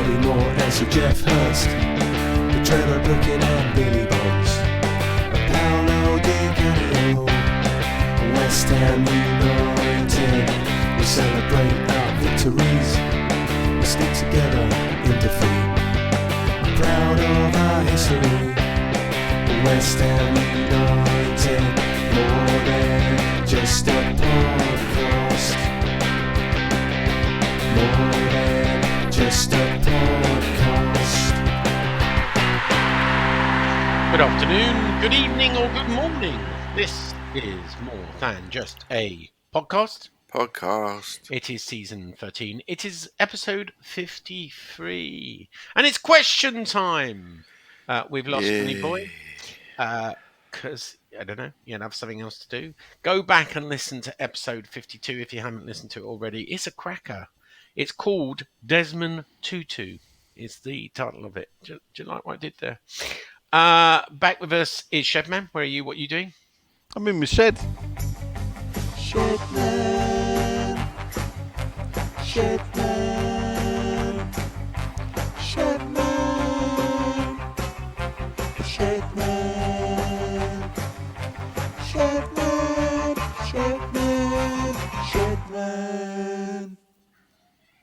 Bobby Moore and Sir Jeff Hurst, the Trevor Brooking and Billy Bonds, Paolo Di Canio, West Ham United. We celebrate our victories, we stick together in defeat. I'm proud of our history, West Ham United, more than just a podcast, more than just a podcast. Good afternoon, good evening, or good morning. This is more than just a podcast. It is season 13. It is episode 53. And it's question time. We've lost Funny Boy. Because, I don't know, you have something else to do. Go back and listen to episode 52 if you haven't listened to it already. It's a cracker. It's called Desmond Tutu. Is the title of it. Do you like what I did there? Back with us is Shedman. Where are you? What are you doing? I'm in my shed. Shedman, Shedman, Shedman, Shedman, Shedman, Shedman, Shedman.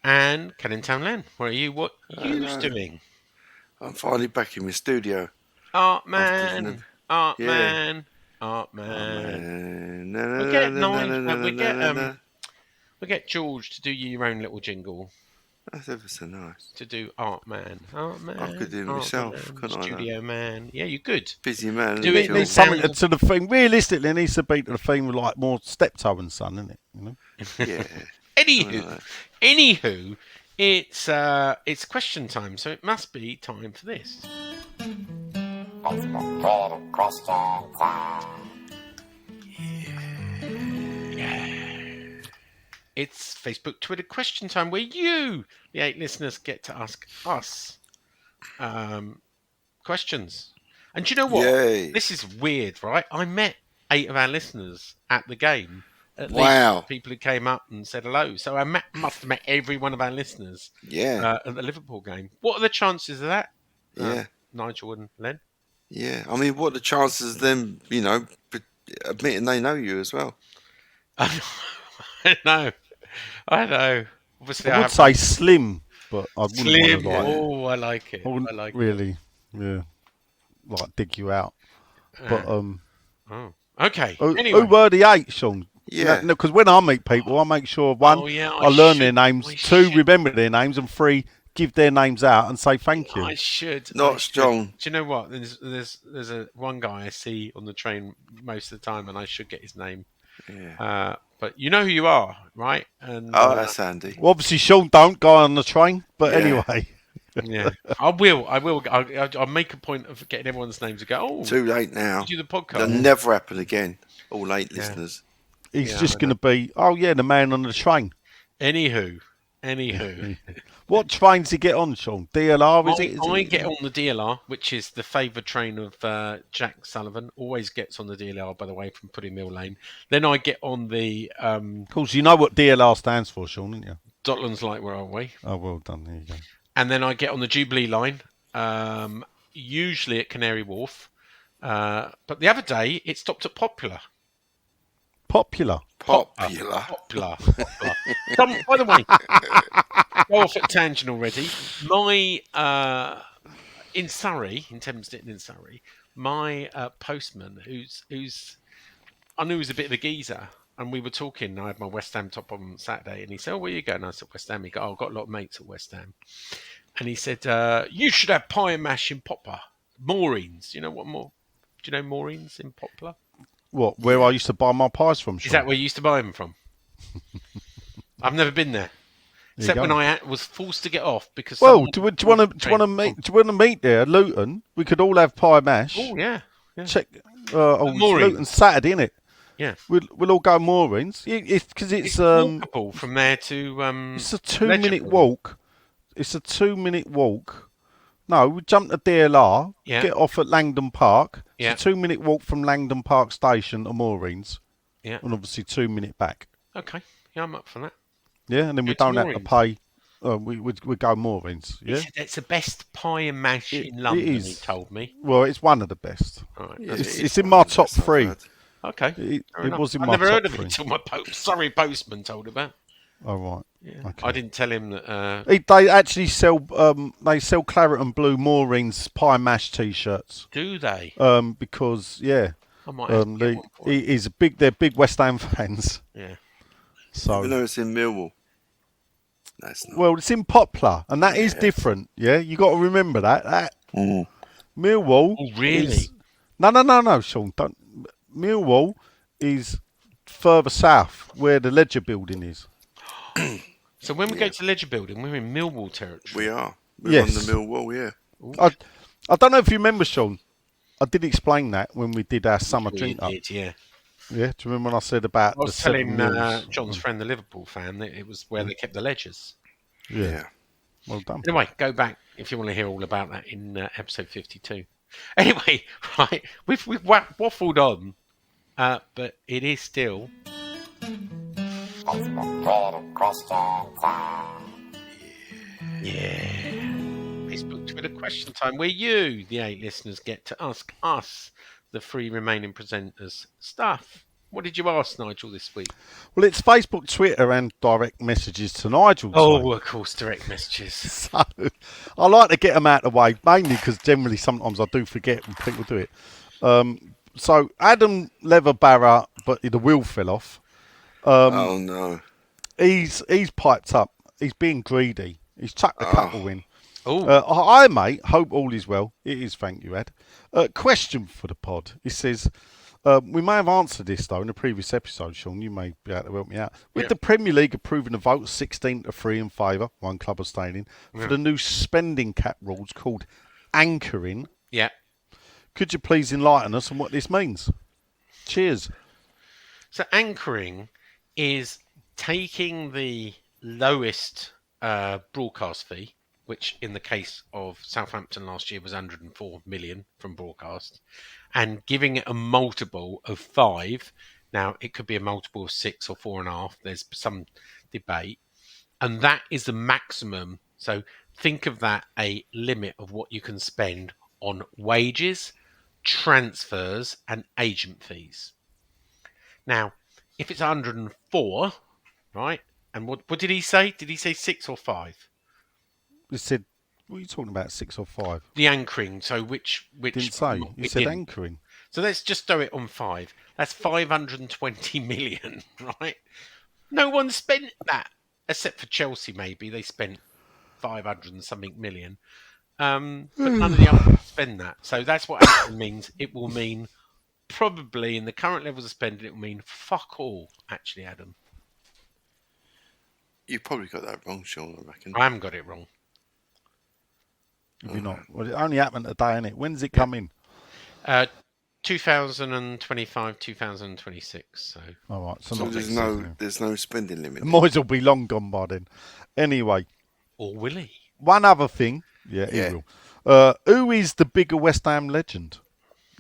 And Cannington Len, where are you? What are you doing? I'm finally back in my studio. Art man, art Yeah. man, art man. We We get George to do your own little jingle That's ever so nice. to do art man, art man. I could do it art myself, man, couldn't I, Studio man. Yeah, you're good. Busy man. Do it. Phil. Needs something to the theme. Realistically, it needs to be to the theme with like more steptoe and son, isn't it? You know? Yeah. Anywho, it's question time, so it must be time for this. It's Facebook, Twitter question time, where you, the 8 listeners, get to ask us questions. And do you know what? Yay. This is weird, right? I met 8 of our listeners at the game. At Wow. least people who came up and said hello. So I must have met every one of our listeners Yeah. at the Liverpool game. What are the chances of that? Yeah. Nigel and Len? Yeah. I mean, what are the chances of them, admitting they know you as well? I know. Obviously, I would say slim, but I wouldn't slim. want to like. Oh, I like it. I wouldn't I like really, yeah, like dig you out. But Oh, okay. who Anyway. were the 8, Sean? Yeah. Because when I meet people, I make sure one, Oh, yeah, I learn their should. names. I 2, should. remember their names, and 3, give their names out and say thank you. I should. Not I should. strong. Do you know what? There's one guy I see on the train most of the time, and I should get his name. Yeah. But you know who you are, right? And That's handy. Well, obviously, Sean don't go on the train, but Yeah. anyway. yeah, I will. I'll make a point of getting everyone's names to go. Oh, Too late now. do the podcast. It'll never happen again. All 8 listeners. He's Yeah, just I going to be, oh yeah, the man on the train. Anywho. What trains he get on, Sean? DLR, is it? I get on the DLR, which is the favoured train of Jack Sullivan. Always gets on the DLR, by the way, from Pudding Mill Lane. Then I get on the Of course, you know what DLR stands for, Sean, don't you? Docklands Light Railway. Oh, well done. There you go. And then I get on the Jubilee line, usually at Canary Wharf. But the other day, it stopped at Popular. Popular. Popular. By the way, go off at tangent already. My in Surrey, in Thamesden in Surrey, my postman, who's I knew he was a bit of a geezer, and we were talking. I had my West Ham top on Saturday, and he said, "Oh, where are you going?" And I said, "West Ham." He go, "Oh, I've got a lot of mates at West Ham," and he said, "You should have pie and mash in Poplar, Maureen's. You know what more? Do you know Maureen's in Poplar? What? Where I used to buy my pies from, Sean? Is that where you used to buy them from?" I've never been there. There you Except go. when I was forced to get off because. Well, someone- do you want to meet there, at Luton? We could all have pie mash. Oh yeah. Check. It's Maureen. Luton Saturday, innit? Yeah. We'll all go Maureen's. It's because It's walkable from there to. It's a 2-minute Legendary. walk. It's a 2-minute walk. No, we jump to DLR, Yeah. get off at Langdon Park. Yeah. It's a 2-minute walk from Langdon Park Station to Maureen's. Yeah. And obviously 2-minute back. Okay. Yeah, I'm up for that. Yeah, and then we Go to don't have to Maureen's. pay we'd go Maureen's. Yeah, It's the best pie and mash in London. It is. He told me. Well, it's one of the best. Right. It's in my top 3. Okay. It was in I've my never top heard of 3. it until my postman told about. Oh right. Yeah. Okay. I didn't tell him that. They actually sell claret and blue Maureen's pie mash T-shirts. Do they? Because I might have to get one for him. they're big West Ham fans. Yeah. So even though it's in Millwall. That's not. Well, it's in Poplar, and that is different. Yeah, you got to remember that. Millwall. Oh, really? No, Sean. Don't. Millwall is further south, where the Ledger building is. So when we go to Ledger Building, we're in Millwall territory. We are. We're on the Millwall, yeah. I don't know if you remember, Sean. I did explain that when we did our summer drink up. Yeah. Yeah, do you remember when I said about I was the 7 telling mils? John's friend, the Liverpool fan, that it was where they kept the ledgers. Yeah. Well done. Anyway, go back if you want to hear all about that in episode 52. Anyway, right, we've waffled on, but it is still. Yeah. Facebook, Twitter question time, where you, the 8 listeners, get to ask us, the 3 remaining presenters, stuff. What did you ask Nigel this week? Well, it's Facebook, Twitter, and direct messages to Nigel. Oh, of course, direct messages. So I like to get them out of the way, mainly because generally sometimes I do forget when people do it. So Adam Leatherbarra, but the wheel fell off. Oh no! He's piped up. He's being greedy. He's chucked a couple in. Oh, Hi, mate. Hope all is well. It is, thank you, Ed. Question for the pod. He says, we may have answered this, though, in a previous episode, Sean. You may be able to help me out. With the Premier League approving the vote 16-3 in favour, one club abstaining, for the new spending cap rules called anchoring. yeah. Could you please enlighten us on what this means? Cheers. So anchoring is taking the lowest broadcast fee, which in the case of Southampton last year was 104 million from broadcast, and giving it a multiple of 5. Now, it could be a multiple of 6 or 4.5. There's some debate. And that is the maximum. So think of that a limit of what you can spend on wages, transfers, and agent fees. Now, if it's 104, right? And what did he say? Did he say 6 or 5? He said, what are you talking about, 6 or 5? The anchoring. So which Didn't say. He said didn't. anchoring. So let's just do it on 5. That's 520 million, right? No one spent that, except for Chelsea. Maybe they spent 500 and something million, but none of the others spend that. So that's what anchoring means. It will mean probably in the current levels of spending, it will mean fuck all. Actually, Adam, You probably got that wrong, Sean. I reckon. I haven't got it wrong. Have you not? Well, it only happened today, innit? When's it come in? 2025, 2026. So, All right. So So not there's next season, there's no spending limit. The Moyes will be long gone by then. Anyway, or will he? one other thing. Yeah, he will. Who is the bigger West Ham legend?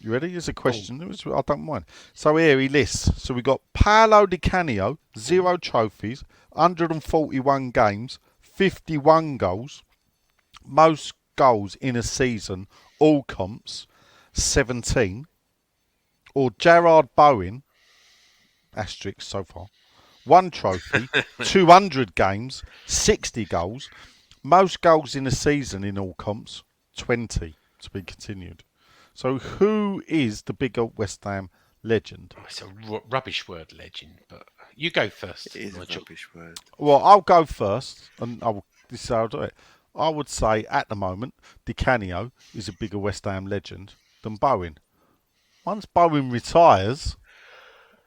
You ready? Here's a question. I don't mind. So here he lists. So we got Paolo Di Canio, 0 trophies, 141 games, 51 goals, most goals in a season, all comps, 17. Or Gerard Bowen, asterisk so far, 1 trophy, 200 games, 60 goals, most goals in a season in all comps, 20 to be continued. So who is the bigger West Ham legend? It's a rubbish word, legend. But you go first. It is Nigel. a rubbish word. Well, I'll go first, and this is how I'll do it. I would say at the moment, Di Canio is a bigger West Ham legend than Bowen. Once Bowen retires,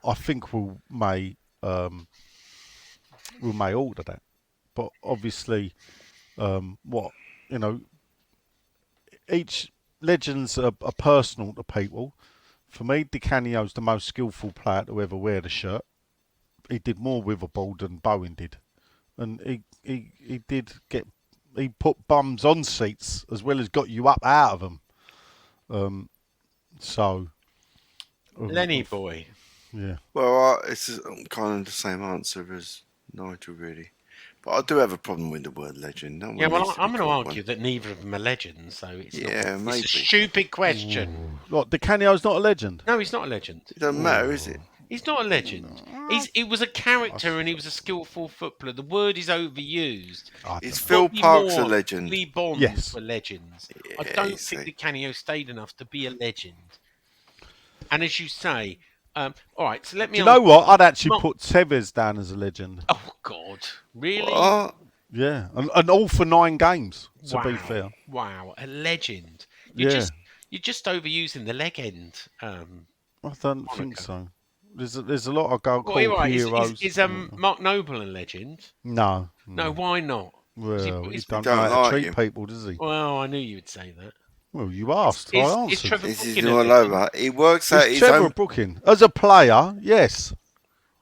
I think we may alter that. But obviously, each legends are personal to people. For me, Di Canio's the most skillful player to ever wear the shirt. He did more with a ball than Bowen did, and he put bums on seats as well as got you up out of them. Lenny boy. Yeah. Well, it's kind of the same answer as Nigel, really. But I do have a problem with the word legend. No one Yeah, well, needs to I'm be going to called argue that neither of them are legends, so it's Yeah, not. It's a maybe. stupid question. What, Di Canio's not a legend? No, he's not a legend. It doesn't matter, is it? He's not a legend. He was a character and he was a skillful footballer. The word is overused. Is Phil Bobby Parks a Moore, legend? Lee Bonds Yes. were legends. I Yeah, don't you think see. Di Canio stayed enough to be a legend. And as you say, all right, so let me Do you know ask what? I'd actually Mark- put Tevez down as a legend. Oh, God. Really? What? Yeah, and all for 9 games, to Wow. be fair. Wow, a legend. Yeah. You're just overusing the leg end. I don't think Monica. so. There's a lot of go Well, called right, heroes. is Mark Noble a legend? No. No, why not? Well, he he's- don't don't know how to like treat him. people, does he? Well, I knew you would say that. Well, you asked. I Is answered. Trevor This is Brooking a all legend? over. He works out Is his Trevor own. Brooking as a player? Yes.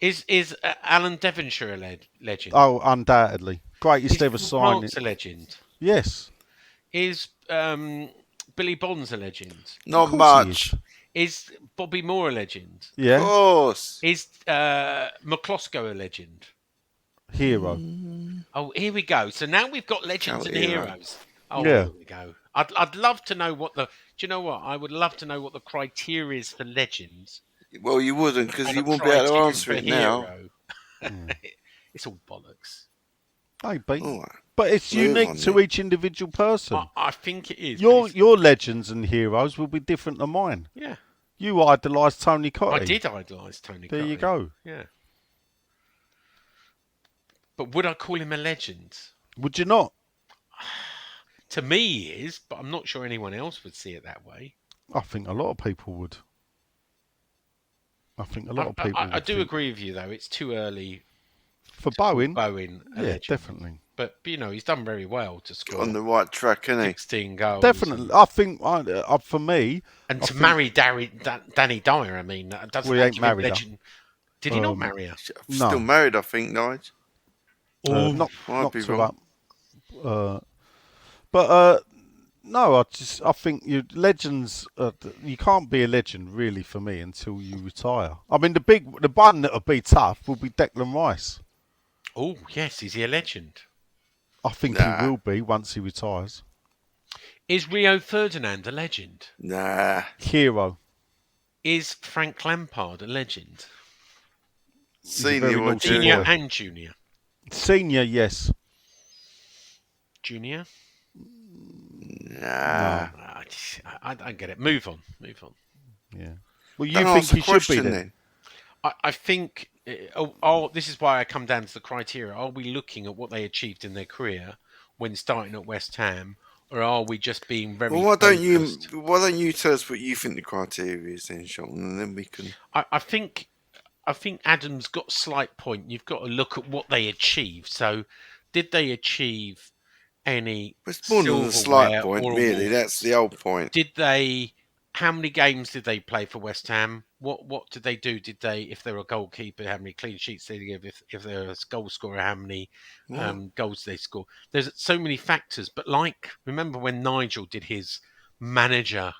Is Alan Devonshire a legend? Oh, undoubtedly, greatest Is ever Phil signing. Parks a legend? Yes. Is Billy Bonds a legend? Not Of course he much. Is Bobby Moore a legend? Of Yeah. course. Is McCloskey a legend? Hero. Oh, here we go. So now we've got legends and hero. heroes. Oh, Yeah. here we go. I'd love to know what the. Do you know what? I would love to know what the criteria is for legends. Well, you wouldn't, because and you a won't be able to criterion answer for it now. hero. It's all bollocks. Maybe. All right. But it's Move unique on, to then. each individual person. I think it is. Your legends and heroes will be different than mine. Yeah, You idolise Tony Cottee. I did idolise Tony. There you Cottee. go. Yeah. But would I call him a legend? Would you not? To me, he is, but I'm not sure anyone else would see it that way. I think a lot of people would. I think a lot of people. I would do think. agree with you, though. It's too early. For Bowen. Bowen, a Yeah, legend. definitely. But he's done very well to score On the right track, isn't he? 16 goals. Definitely. I think for me. And I to think- marry Danny Dyer, I mean, that doesn't Well, he ain't actually make married her. legend. Did he not marry her? No. Still married, I think, Nigel. Not might be to wrong. up. No, I think legends. You can't be a legend really for me until you retire. I mean, the one that'll be tough will be Declan Rice. Oh, yes, is he a legend? I think Nah. he will be once he retires. Is Rio Ferdinand a legend? Nah. Hero. Is Frank Lampard a legend? a Senior very or naughty Senior boy. junior? and junior. Senior, yes. Junior? Nah. I don't get it. Move on. Yeah. Well, you Don't think ask the he should be question then? I think, this is why I come down to the criteria. Are we looking at what they achieved in their career when starting at West Ham, or are we just being very Well, why don't focused? you tell us what you think the criteria is then, Sean, and then we can. I think Adam's got a slight point. You've got to look at what they achieved. So, did they achieve any It's more than a silverware slight point, or really. awards? That's the whole point. Did they? How many games did they play for West Ham? What did they do? Did they, if they're a goalkeeper, how many clean sheets did they give? If they're a goal scorer, how many goals did they score? There's so many factors. But remember when Nigel did his manager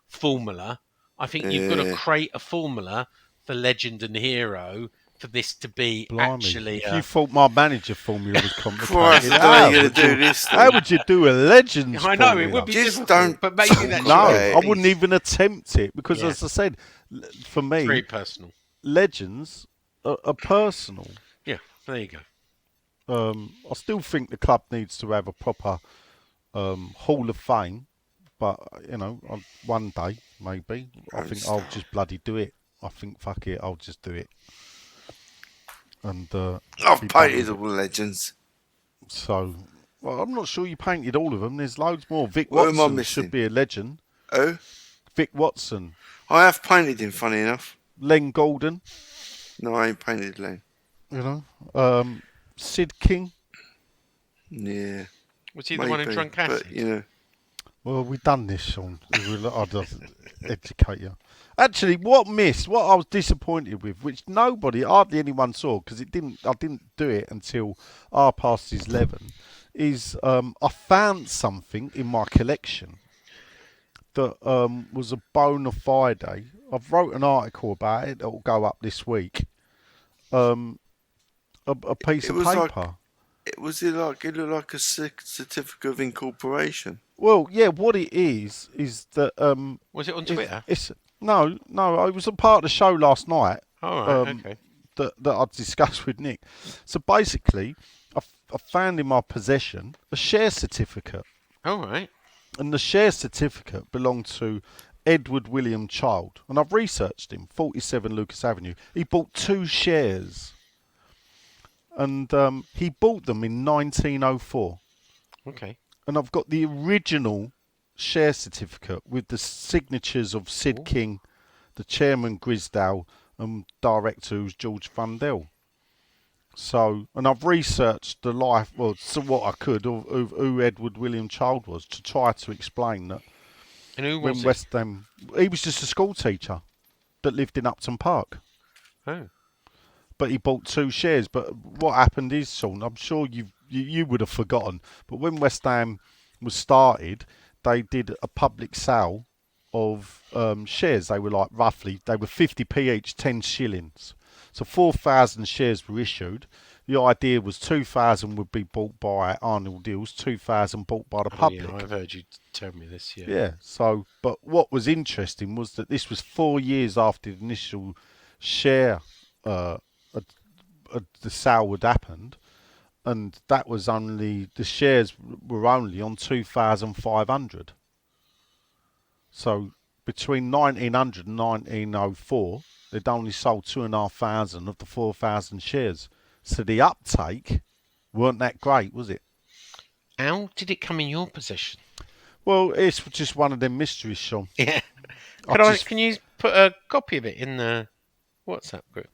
formula? I think you've got to create a formula for legend and hero for this to be Blimey. actually. If you thought my manager formula was complicated, Christ, how are you going to do this? how would you do a legends I know formula? it would be Just difficult, don't but maybe that's No, Right. I wouldn't even attempt it because, Yeah. as I said, for me, very personal. legends are personal. Yeah, there you go. I still think the club needs to have a proper Hall of Fame, but one day maybe I think I'll just bloody do it. I think fuck it, I'll just do it. And I've be done painted with it. all legends. So, well, I'm not sure you painted all of them. There's loads more. Vic What am I Watson missing? should be a legend. Oh, Vic Watson, I have painted him, funny enough. Len Golden, No, I ain't painted Len. Sid King. Yeah. Was he the one who maybe, drank acid? But, Well, we've done this, Sean. I'll just educate you. Actually, what I was disappointed with, which hardly anyone saw, because I didn't do it until past 11, is I found something in my collection that was a bona fide. I've wrote an article about it that will go up this week. A piece It of was paper. like- Was it like it looked like a certificate of incorporation? Well, yeah. What it is that Was it on Twitter? It's no. It was a part of the show last night. All right. Okay. That I discussed with Nick. So basically, I found in my possession a share certificate, All right. and the share certificate belonged to Edward William Child, and I've researched him. 47 Lucas Avenue. He bought 2 shares, and he bought them in 1904. Okay. And I've got the original share certificate with the signatures of Sid King, the chairman Grisdale, and director who's George Fundell. So, and I've researched the life, well, so what I could of who Edward William Child was to try to explain that. And who When was West Ham, he was just a school teacher that lived in Upton Park. Oh. But he bought 2 shares. But what happened is, Sean, I'm sure you would have forgotten, but when West Ham was started, they did a public sale of shares. They were they were 50p each, 10 shillings. So 4,000 shares were issued. The idea was 2,000 would be bought by Arnold Deals, 2,000 bought by the public. Yeah, I've heard you tell me this. Yeah. Yeah. So, but what was interesting was that this was 4 years after the initial share, the sale had happened, and that was only the shares were only on 2,500. So between 1900 and 1904, they'd only sold 2,500 of the 4,000 shares. So the uptake weren't that great, was it? How did it come in your possession? Well, it's just one of them mysteries, Sean. Yeah. Can you put a copy of it in the WhatsApp group?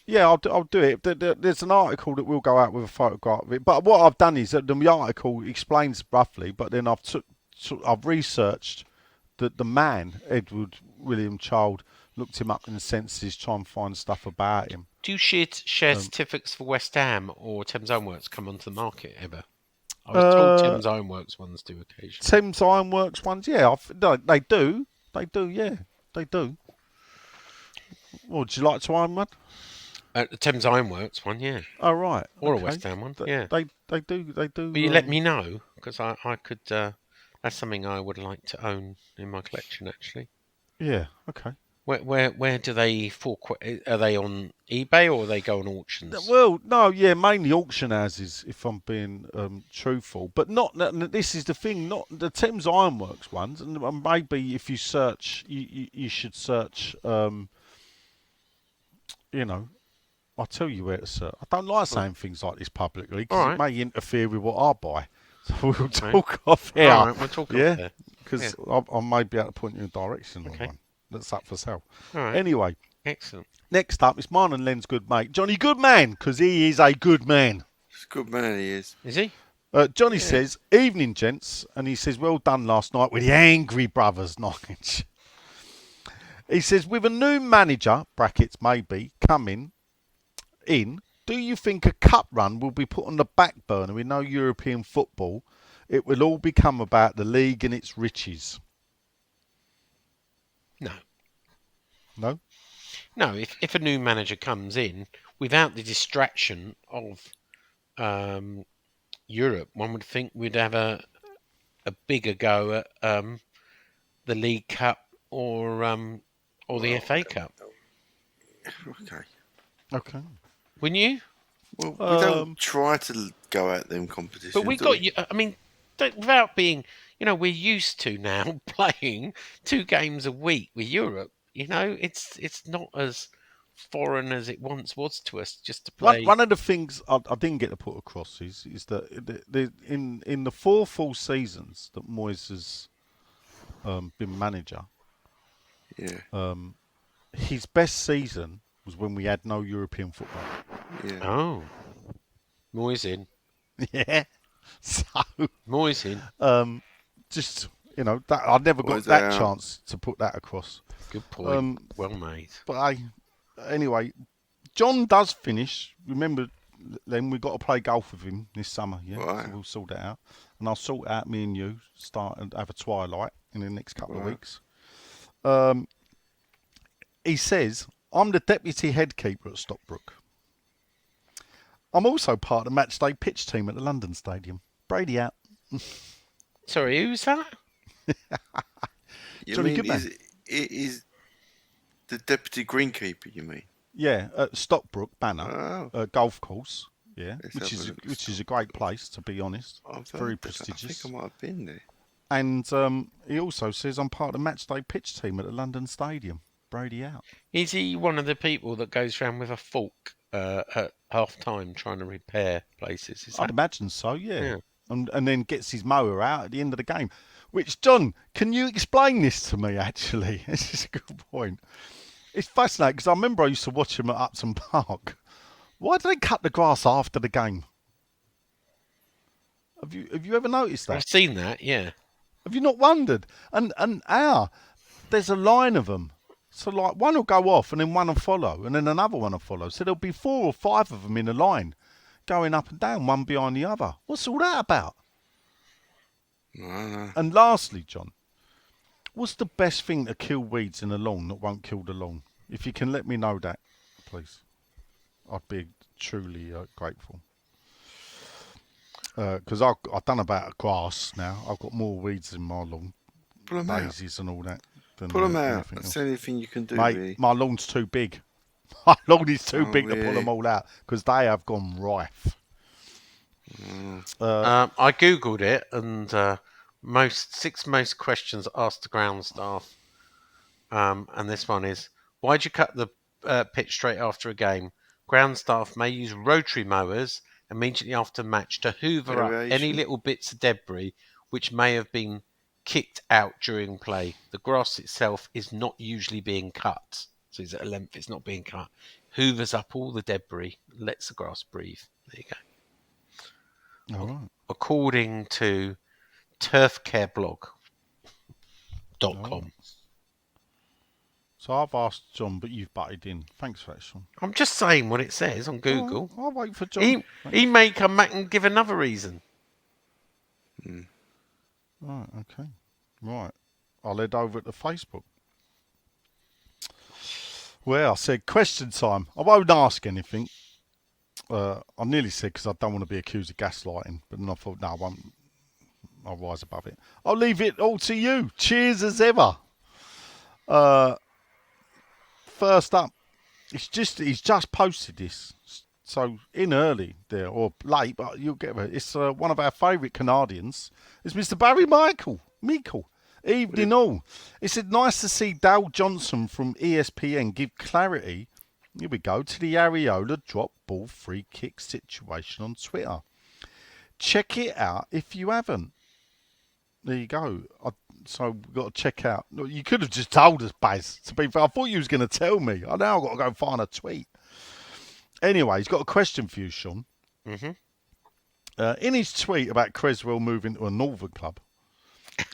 Yeah, I'll do it. There's an article that will go out with a photograph of it. But what I've done is that the article explains roughly, but then I've researched that the man, Edward William Child, looked him up in the census, try and find stuff about him. Do share certificates for West Ham or Thames Ironworks come onto the market ever? I was told Thames Ironworks ones do occasionally. Thames Ironworks ones, yeah, they do. They do, yeah, they do. Well, would you like to own one? The Thames Ironworks one, yeah. Oh, right. Or okay. a West Ham one, yeah. They do. But you let me know, because I could... that's something I would like to own in my collection, actually. Yeah, okay. Where do they are they on eBay or they go on auctions? Well, no, yeah, mainly auction houses, if I'm being truthful. But not. This is the thing. Not the Thames Ironworks ones, and maybe if you search, you should search. I'll tell you where to search. I don't like saying things like this publicly because it may interfere with what I buy. So we'll talk off here. All right, we'll talk off there. Because I may be able to point you in a direction on one that's up for sale. All right. Anyway. Excellent. Next up, it's mine and Len's good mate, Johnny Goodman, because he is a good man. He's a good man, he is. Is he? Johnny says, evening, gents. And he says, well done last night with the Angry Brothers knowledge. He says, with a new manager, brackets maybe, coming in, do you think a cup run will be put on the back burner with no European football? It will all become about the league and its riches. No. No? No, if a new manager comes in, without the distraction of Europe, one would think we'd have a bigger go at the League Cup or the FA Cup. Okay. Wouldn't you? Well, we don't try to go at them competitions. But we got you. I mean, without being, we're used to now playing 2 games a week with Europe. It's not as foreign as it once was to us just to play. One of the things I didn't get to put across is that in the 4 full seasons that Moyes has been manager, his best season was when we had no European football. Yeah. Oh, Moyes in. Yeah. So Moyes in. Just that I never got that chance to put that across. Good point. Well made. But anyway, John does finish. Remember, then we've got to play golf with him this summer. Yeah, right. So we'll sort it out, and I'll sort out me and you start and have a twilight in the next couple of weeks. He says, I'm the deputy head keeper at Stockbrook. I'm also part of the matchday pitch team at the London Stadium. Brady out. Sorry, who's that? You Johnny mean Goodman. is the deputy greenkeeper? You mean? Yeah, at Stockbrook Banner golf course. Yeah, Let's which is a great place, to be honest. Very prestigious. I think I might have been there. And he also says I'm part of the matchday pitch team at the London Stadium. Brady out. Is he one of the people that goes around with a fork at half time trying to repair places? I'd imagine so, yeah. And then gets his mower out at the end of the game. Which, John, can you explain this to me, actually? This is a good point. It's fascinating, because I remember I used to watch him at Upton Park. Why do they cut the grass after the game? Have you ever noticed that? I've seen that, yeah. Have you not wondered? And there's a line of them. So, like, one will go off, and then one will follow, and then another one will follow. So there'll be 4 or 5 of them in a line, going up and down, one behind the other. What's all that about? No. And lastly, John, what's the best thing to kill weeds in a lawn that won't kill the lawn? If you can let me know that, please. I'd be truly grateful. Because I've done about grass now. I've got more weeds in my lawn. Pull them daisies and all that. Pull them out. That's the only thing you can do. Mate, really. my lawn's too big. My lawn is too big to pull them all out because they have gone rife. I googled it, and 6 most questions asked the ground staff, and this one is: why'd you cut the pitch straight after a game? Ground staff may use rotary mowers immediately after match to hoover up any little bits of debris which may have been kicked out during play. The grass itself is not usually being cut, so it's at a length it's not being cut. Hoovers up all the debris, lets the grass breathe. There you go. All right. According to turfcareblog.com. So I've asked John, but you've butted in. Thanks for that, Sean. I'm just saying what it says on Google. I'll wait for John. He may come back and give another reason. Right, okay. Right. I'll head over to Facebook. Well, I said question time. I won't ask anything. I nearly said because I don't want to be accused of gaslighting, but then I thought, no, I won't. I'll rise above it. I'll leave it all to you. Cheers as ever. First up, he's just posted this, so in early there or late, but you'll get it. It's one of our favourite Canadians. It's Mr. Barry Meikle. Evening all. He said, nice to see Dale Johnson from ESPN give clarity. Here we go to the Areola drop ball free kick situation on Twitter. Check it out if you haven't. There you go. So we've got to check out. You could have just told us, Baz. To be fair, I thought you was going to tell me. I now I've got to go and find a tweet. Anyway, he's got a question for you, Sean. Mm-hmm. In his tweet about Creswell moving to a northern club,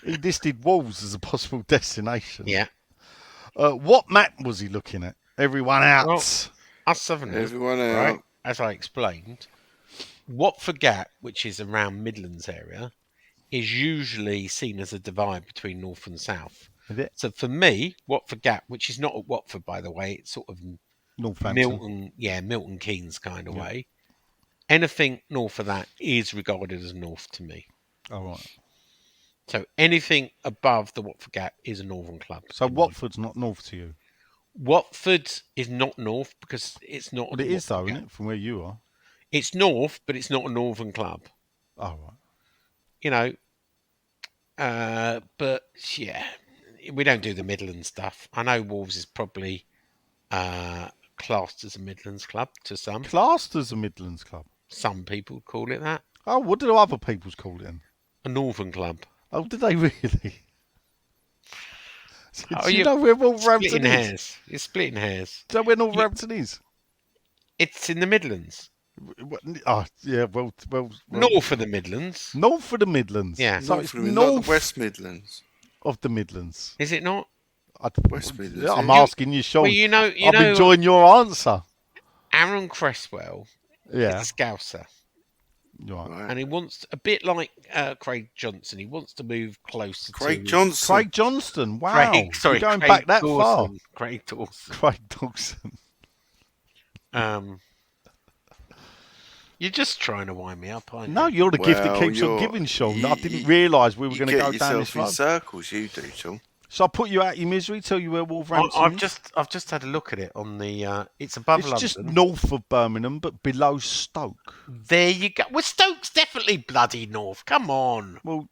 he listed Wolves as a possible destination. Yeah. What map was he looking at? Everyone out. Well, us Southerners, Everyone out. right? As I explained, Watford Gap, which is around Midlands area, is usually seen as a divide between north and south. Is it? So for me, Watford Gap, which is not at Watford, by the way, it's sort of Northampton. Milton Keynes kind of way. Anything north of that is regarded as north to me. All right. So anything above the Watford Gap is a northern club. So Watford's not north to you? Watford is not north because it's not. But it is though, isn't it? From where you are. It's north, but it's not a northern club. Oh, right. You know, but yeah, we don't do the Midlands stuff. I know Wolves is probably classed as a Midlands club to some. Classed as a Midlands club? Some people call it that. Oh, what do other people call it then? A northern club. Oh, did they really? Oh, do you know where Wolverhampton is? Hairs. You're splitting hairs. Do you know where Wolverhampton is? It's in the Midlands. Oh, yeah, well, North of the Midlands. North of the Midlands. Yeah. So North it's of the north West Midlands. of the Midlands. Is it not? West Midlands. I'm asking you, Sean. Well, I'm enjoying your answer. Aaron Cresswell is a Scouser. Right. And he wants, a bit like Craig Johnson, he wants to move closer Craig to... Johnson. Craig Johnston. Wow. Sorry, You're going Craig back that Dawson. far. Craig Dawson. Craig Dawson. You're just trying to wind me up, aren't you? No, you're the gift that keeps on giving, Sean. I didn't realise we were going to go down this road. You get yourself in circles, you do, Sean. So I put you out of your misery, tell you where Wolverhampton is? I've just had a look at it on the. It's above London. It's just north of Birmingham, but below Stoke. There you go. Well, Stoke's definitely bloody north. Come on. Well,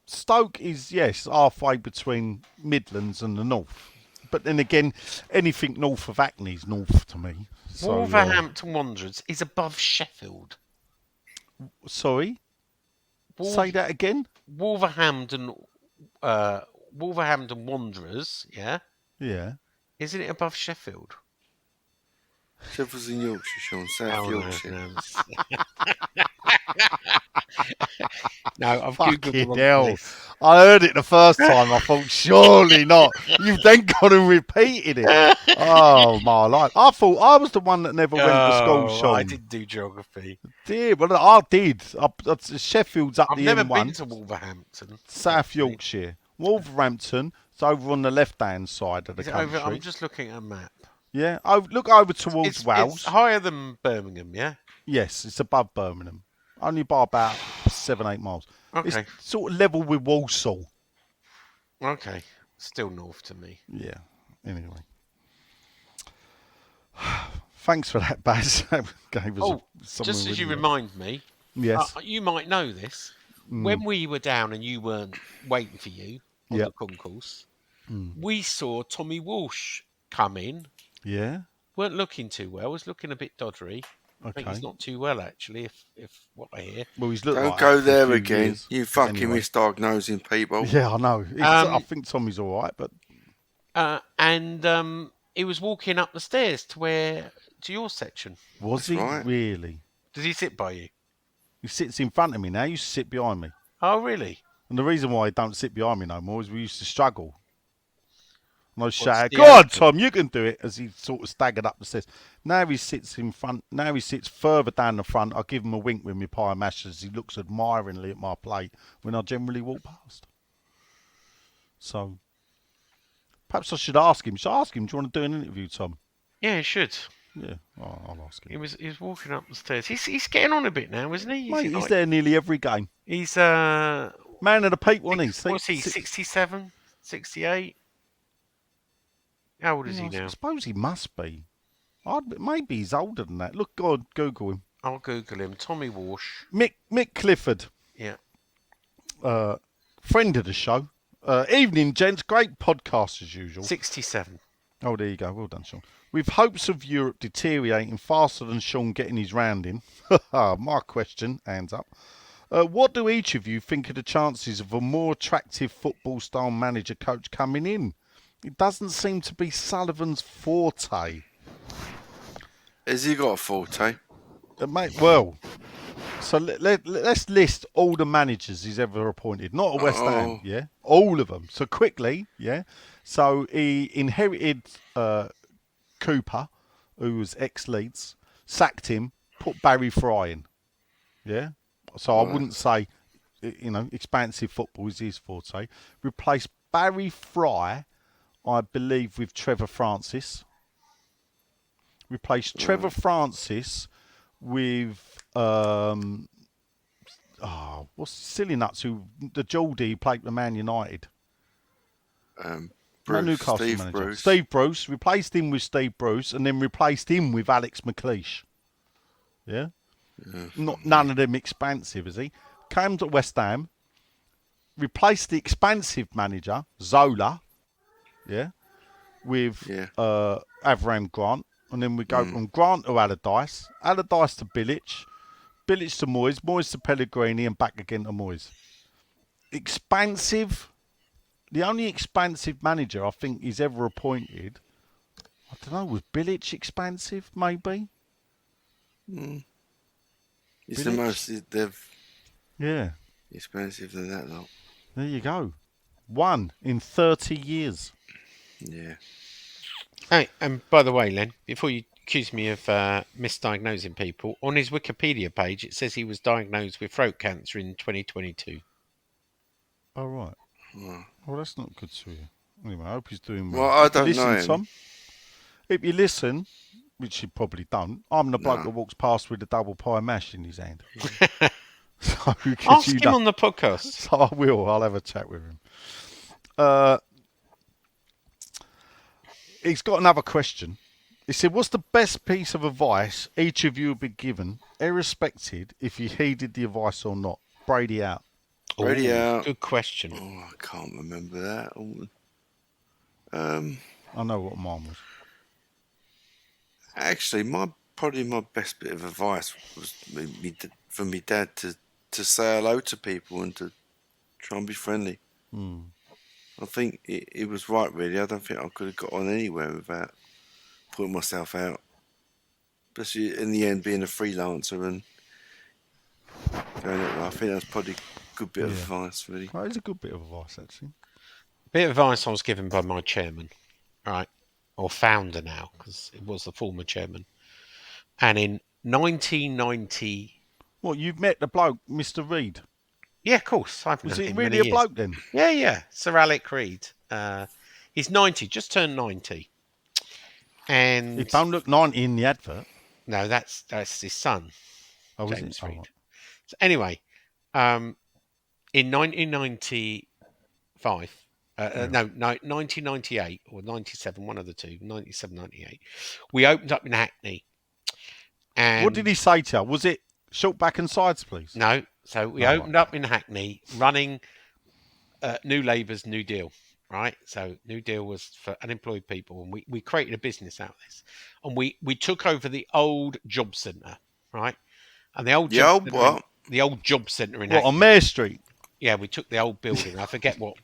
Stoke is, yes, halfway between Midlands and the north. But then again, anything north of Hackney is north to me. So, Wolverhampton Wanderers is above Sheffield. Sorry? Say that again? Wolverhampton Wanderers, yeah? Yeah. Isn't it above Sheffield? Sheffield's in Yorkshire, Sean. South Yorkshire. No, I've googled the wrong place. I heard it the first time. I thought, surely not. You've then gone and repeated it. Oh, my life. I thought I was the one that never went to school, Sean. I didn't do geography. Dear, well, I did. Sheffield's up I've the never M1. been to Wolverhampton. South Yorkshire. Wolverhampton, it's over on the left-hand side of the country. I'm just looking at a map. Yeah, look over towards Wales. It's higher than Birmingham, yeah? Yes, it's above Birmingham. Only by about 7-8 miles. Okay. It's sort of level with Walsall. Okay. Still north to me. Yeah, anyway. Thanks for that, Baz. That gave us just as you remind me, yes, you might know this. When we were down and you weren't waiting for you on the concourse, we saw Tommy Walsh come in. Yeah. Weren't looking too well. Was looking a bit doddery. I think he's not too well, actually, if what I hear. Well, he's looking. Don't go there again. You fucking misdiagnosing people. Yeah, I know. I think Tommy's all right, but. And he was walking up the stairs to your section. Was he really? Does he sit by you? He sits in front of me now. He used to sit behind me. Oh, really? And the reason why he don't sit behind me no more is we used to struggle. And I shout, "Go on, Tom, you can do it," as he sort of staggered up the stairs. Now he sits in front. Now he sits further down the front. I give him a wink with my pie and mash as he looks admiringly at my plate when I generally walk past. So perhaps I should ask him. Should I ask him? Do you want to do an interview, Tom? Yeah, he should. Yeah, I'll ask him. He was walking up the stairs. He's getting on a bit now, isn't he? Mate, he's there nearly every game. He's man of the peak, wasn't he? What's he? 67, 68? How old is he now? I suppose he must be. Maybe he's older than that. Look, go on, Google him. I'll Google him. Tommy Walsh. Mick Clifford. Yeah. Friend of the show. Evening, gents. Great podcast as usual. 67. Oh, there you go. Well done, Sean. With hopes of Europe deteriorating faster than Sean getting his round in, my question, hands up. What do each of you think of the chances of a more attractive football-style manager coach coming in? It doesn't seem to be Sullivan's forte. Has he got a forte? Mate, well, so let's list all the managers he's ever appointed. Not at West Ham, yeah? All of them. So quickly, yeah? So he inherited Cooper, who was ex-Leeds, sacked him, put Barry Fry in, yeah? So I wouldn't say, expansive football is his forte. Replaced Barry Fry, I believe, with Trevor Francis. Replaced Trevor Francis with what's Silly Nuts, the Geordie who played for Man United. Newcastle Steve manager. Bruce. Steve Bruce. Replaced him with Steve Bruce, and then replaced him with Alex McLeish. Yeah. None of them expansive, is he? Came to West Ham. Replaced the expansive manager Zola. Yeah. With Avram Grant. And then we go from Grant to Allardyce. Allardyce to Bilic. Bilic to Moyes. Moyes to Pellegrini. And back again to Moyes. Expansive. The only expansive manager I think he's ever appointed, I don't know, was Bilic expansive, maybe? It's the most they've expensive than that, though. There you go. 1 in 30 years. Yeah. Hey, and by the way, Len, before you accuse me of misdiagnosing people, on his Wikipedia page it says he was diagnosed with throat cancer in 2022. Oh, right. Well, that's not good to you. Anyway, I hope he's doing well. Well, I don't know him. Tom, if you listen, which you probably don't. I'm the bloke that walks past with a double pie mash in his hand. So, Ask him on the podcast. So I will. I'll have a chat with him. He's got another question. He said, what's the best piece of advice each of you have been given, irrespective if you heeded the advice or not? Brady out. Brady out. Good question. Oh, I can't remember that. I know what mine was. Actually, probably my best bit of advice was from my dad to say hello to people and to try and be friendly. I think it was right, really. I don't think I could have got on anywhere without putting myself out. Especially in the end, being a freelancer and going out there. I think that's probably a good bit of advice, really. That is a good bit of advice, actually. Bit of advice I was given by my chairman, right? Or founder now, because it was the former chairman. And in 1990... What, you've met the bloke, Mr. Reed? Yeah, of course. I've Was known he him really many a years. bloke then? Yeah. Sir Alec Reed. He's 90, just turned 90. And He don't look 90 in the advert. no, that's his son, Oh, James is it? Reed. Oh, right. So anyway, in 1995, 1998 or 97, one of the two, 97, 98, we opened up in Hackney. And What did he say to you? Was it short back and sides, please? No, so we opened up in Hackney running New Labour's New Deal, right? So New Deal was for unemployed people, and we created a business out of this. And we took over the old job centre, right? And the old job centre in What, Hackney. on Mare Street? Yeah, we took the old building. I forget what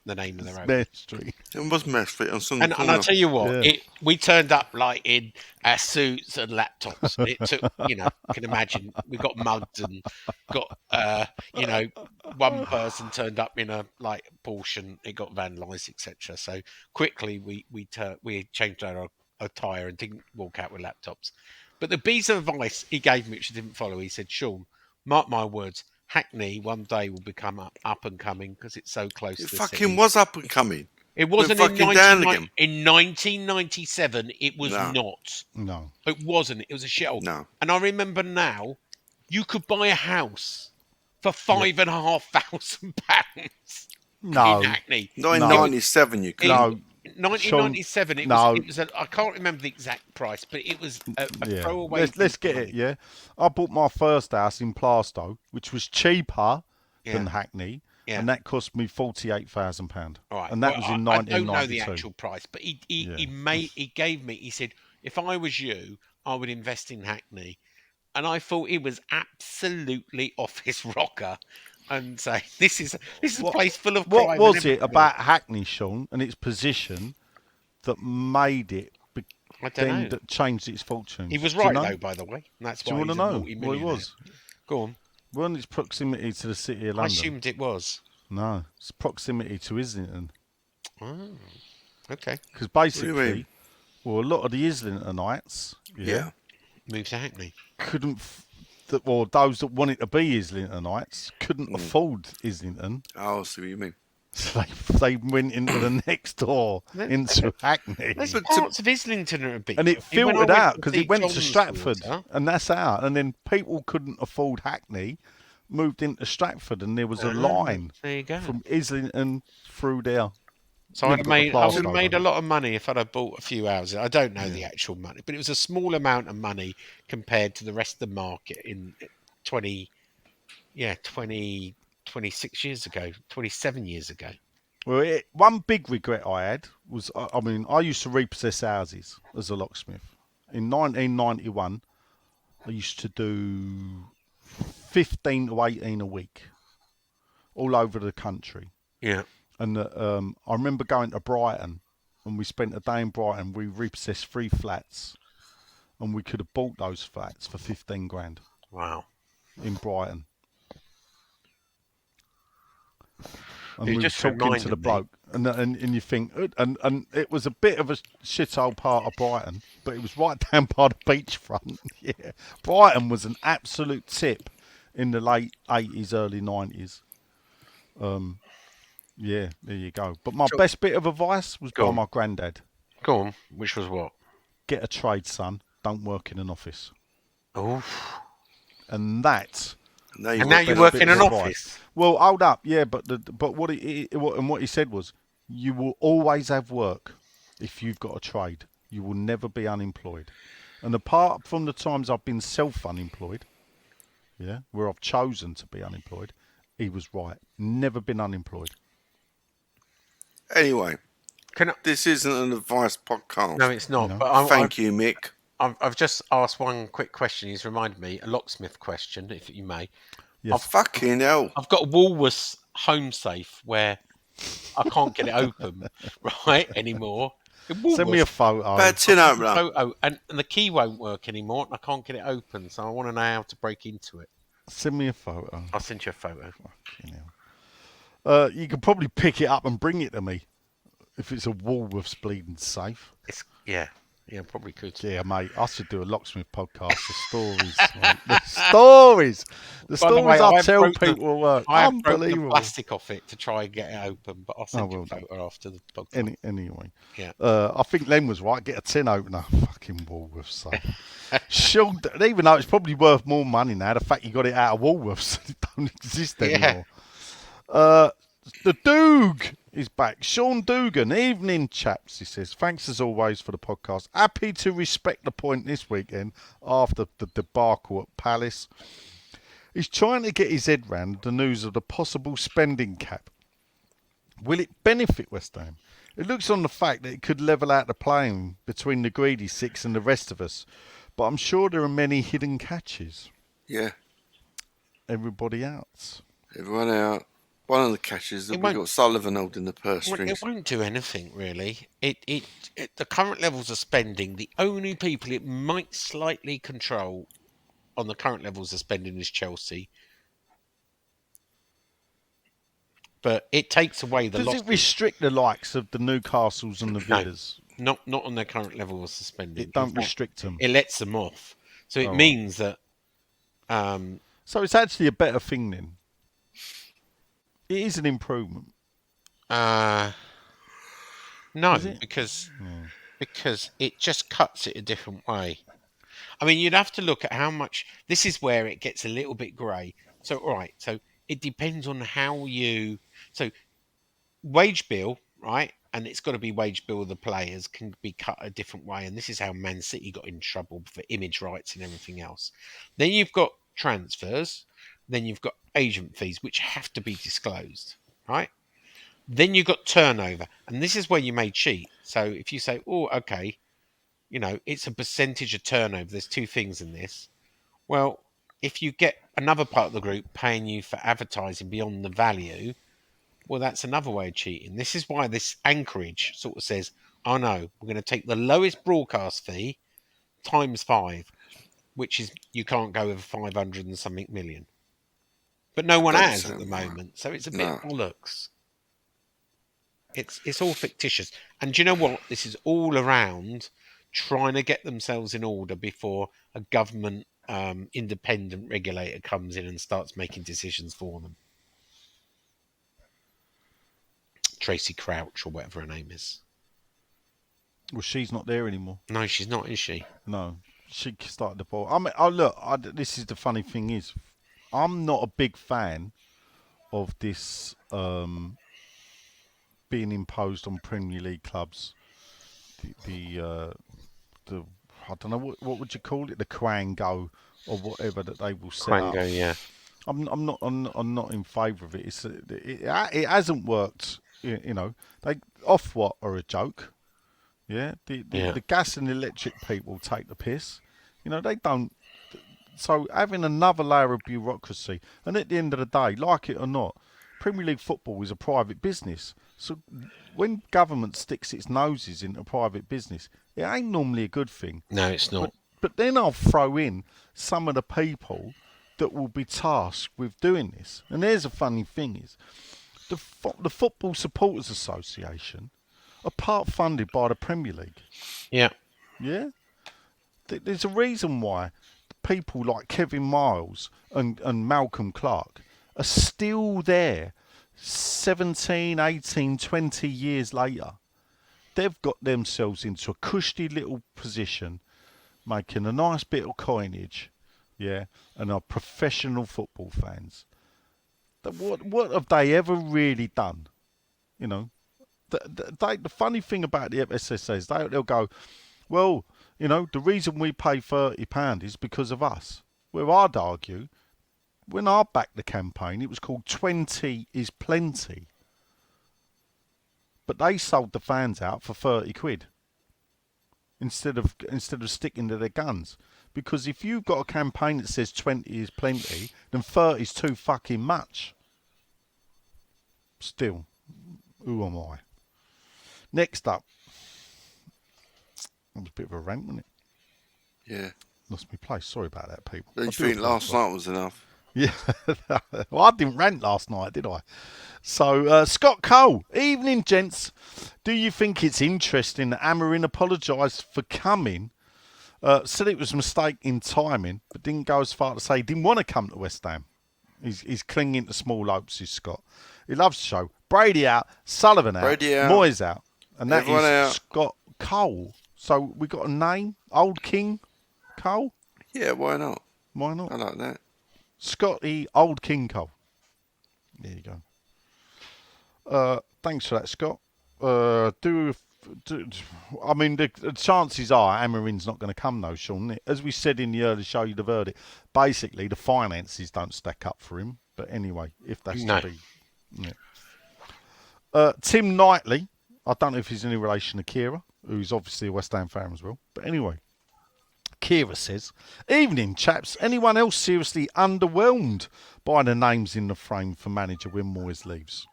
the name of the road. Mare Street. It was Mare Street on Sunday And corner. I'll tell you what, we turned up like in our suits and laptops. It took, you can imagine, we got mugged and got, one person turned up in a like Porsche and it got vandalised, etc. So quickly we changed our attire and didn't walk out with laptops. But the piece of advice he gave me, which I didn't follow, he said, Sean, mark my words, Hackney one day will become up and coming because it's so close to the fucking city. Was up and coming. It wasn't in 1997. It was not. No. It wasn't. It was a shithole. No. And I remember now, you could buy a house for £5,500. No. In Hackney. Not in 97, you could. No. 1997. It was. I can't remember the exact price, but it was a throwaway. Let's get it. Yeah. I bought my first house in Plaistow, which was cheaper than Hackney. Yeah. And that cost me £48,000. Right. And that was in 1992. I don't know the actual price, but he gave me. He said, if I was you, I would invest in Hackney, and I thought it was absolutely off his rocker. And say this is a place full of crime. What was it about Hackney, Sean, and its position that made it? I don't know. That changed its fortune. He was right though, by the way. And that's why. Do you want to know what it was? Go on. Wasn't its proximity to the city of London? I assumed it was. No, it's proximity to Islington. Oh, okay. Because basically, a lot of the Islingtonites, moved to Hackney. Couldn't. Those that wanted to be Islingtonites couldn't afford Islington. Oh, see what you mean. So they went into the next door into Hackney. There's parts of Islington are a bit. And it filtered out because it went to Stratford, and that's out. And then people couldn't afford Hackney, moved into Stratford, and there was a line from Islington through there. So I would have made a lot of money if I'd have bought a few houses. I don't know the actual money, but it was a small amount of money compared to the rest of the market in 26 years ago, 27 years ago. Well, one big regret I had was, I used to repossess houses as a locksmith. In 1991, I used to do 15 to 18 a week, all over the country. Yeah. And I remember going to Brighton, and we spent a day in Brighton. We repossessed 3 flats, and we could have bought those flats for 15 grand. Wow. In Brighton. And you we were just talking to the bloke, and you think, and it was a bit of a shithole part of Brighton, but it was right down by the beachfront. Yeah, Brighton was an absolute tip in the late 80s, early 90s. Yeah, there you go. But my best bit of advice was by my granddad. Go on. Which was what? Get a trade, son. don't work in an office. Oh. And that's... And now you work in an office. Well, hold up, yeah, but what he said was, you will always have work if you've got a trade. You will never be unemployed. And apart from the times I've been self-unemployed, yeah, where I've chosen to be unemployed, he was right. Never been unemployed. Anyway, this isn't an advice podcast. No, it's not. No. But Thank you, Mick. I've just asked one quick question. He's reminded me, a locksmith question, if you may. Yes. Fucking hell. I've got a Woolworths home safe where I can't get it open, right, anymore. Send me a photo. Bad tin opener. Photo, and the key won't work anymore, and I can't get it open, so I want to know how to break into it. Send me a photo. I'll send you a photo. Fucking hell. You could probably pick it up and bring it to me if it's a Woolworths bleeding safe. Yeah, probably could. Yeah, mate, I should do a locksmith podcast. The stories, mate. The stories I tell people work. I have Unbelievable. broken the plastic off it to try and get it open, but I'll send you a photo after the podcast. Anyway, yeah. I think Len was right. Get a tin opener. Fucking Woolworths safe. Sean, even though it's probably worth more money now, the fact you got it out of Woolworths, it don't exist anymore. The Doog is back. Sean Dugan. Evening, chaps, he says. Thanks as always for the podcast. Happy to respect the point this weekend after the debacle at Palace. He's trying to get his head round the news of the possible spending cap. Will it benefit West Ham? It looks on the fact that it could level out the playing between the greedy six and the rest of us. But I'm sure there are many hidden catches. Yeah. Everybody else. Everyone out. One of the catches that we got Sullivan holding the purse strings. It won't do anything, really. The current levels of spending, the only people it might slightly control on the current levels of spending is Chelsea. But it takes away the Does it restrict the likes of the Newcastles and the Villas? No, not on their current levels of spending. It don't restrict them. It lets them off. So it means that... So it's actually a better thing then? It is an improvement. No, because it just cuts it a different way. I mean, you'd have to look at how much... This is where it gets a little bit grey. So it depends on how you... So wage bill, right? And it's got to be wage bill of the players can be cut a different way. And this is how Man City got in trouble for image rights and everything else. Then you've got transfers. Then you've got agent fees, which have to be disclosed, right? Then you've got turnover. And this is where you may cheat. So if you say, oh, okay, it's a percentage of turnover. There's two things in this. Well, if you get another part of the group paying you for advertising beyond the value, well, that's another way of cheating. This is why this anchorage sort of says, oh, no, we're going to take the lowest broadcast fee times 5, which is you can't go over 500 and something million. But no one has at the moment, so it's a bit bollocks. It's all fictitious. And do you know what? This is all around trying to get themselves in order before a government independent regulator comes in and starts making decisions for them. Tracy Crouch or whatever her name is. Well, she's not there anymore. No, she's not, is she? No, she started the ball. I mean, this is the funny thing is, I'm not a big fan of this being imposed on Premier League clubs. The I don't know what would you call it, the Quango or whatever that they will set up. Quango, yeah. I'm not in favour of it. It hasn't worked. They Ofwat are a joke. Yeah, the gas and electric people take the piss. They don't. So having another layer of bureaucracy, and at the end of the day, like it or not, Premier League football is a private business. So when government sticks its noses into private business, it ain't normally a good thing. No, it's not. But then I'll throw in some of the people that will be tasked with doing this. And there's a funny thing is, the Football Supporters Association are part funded by the Premier League. Yeah. Yeah? There's a reason why people like Kevin Miles and Malcolm Clark are still there 17, 18, 20 years later. They've got themselves into a cushy little position making a nice bit of coinage, yeah, and are professional football fans. What have they ever really done? You know, the funny thing about the FSSA is they'll go, well, you know, the reason we pay £30 is because of us. Where I'd argue, when I backed the campaign, it was called 20 is plenty. But they sold the fans out for 30 quid instead of sticking to their guns. Because if you've got a campaign that says 20 is plenty, then 30 is too fucking much. Still, who am I? Next up. That was a bit of a rant, wasn't it? Yeah. Lost my place. Sorry about that, people. Don't you think last night was enough? Yeah. Well, I didn't rant last night, did I? So, Scott Cole. Evening, gents. Do you think it's interesting that Amorim apologised for coming? Said it was a mistake in timing, but didn't go as far to say he didn't want to come to West Ham. He's clinging to small hopes, is Scott. He loves the show. Brady out, Sullivan out, Moyes out. And that Everyone is out. Scott Cole. So we got a name? Old King Cole? Yeah, why not? Why not? I like that. Scotty Old King Cole. There you go. Thanks for that, Scott. I mean, the chances are Amorim's not going to come, though, Sean. As we said in the early show, you'd have heard it. Basically, the finances don't stack up for him. But anyway, if that's to be. Yeah. Tim Knightley. I don't know if he's any relation to Kira, who's obviously a West Ham fan as well. But anyway, Kira says, evening, chaps. Anyone else seriously underwhelmed by the names in the frame for manager when Moyes leaves?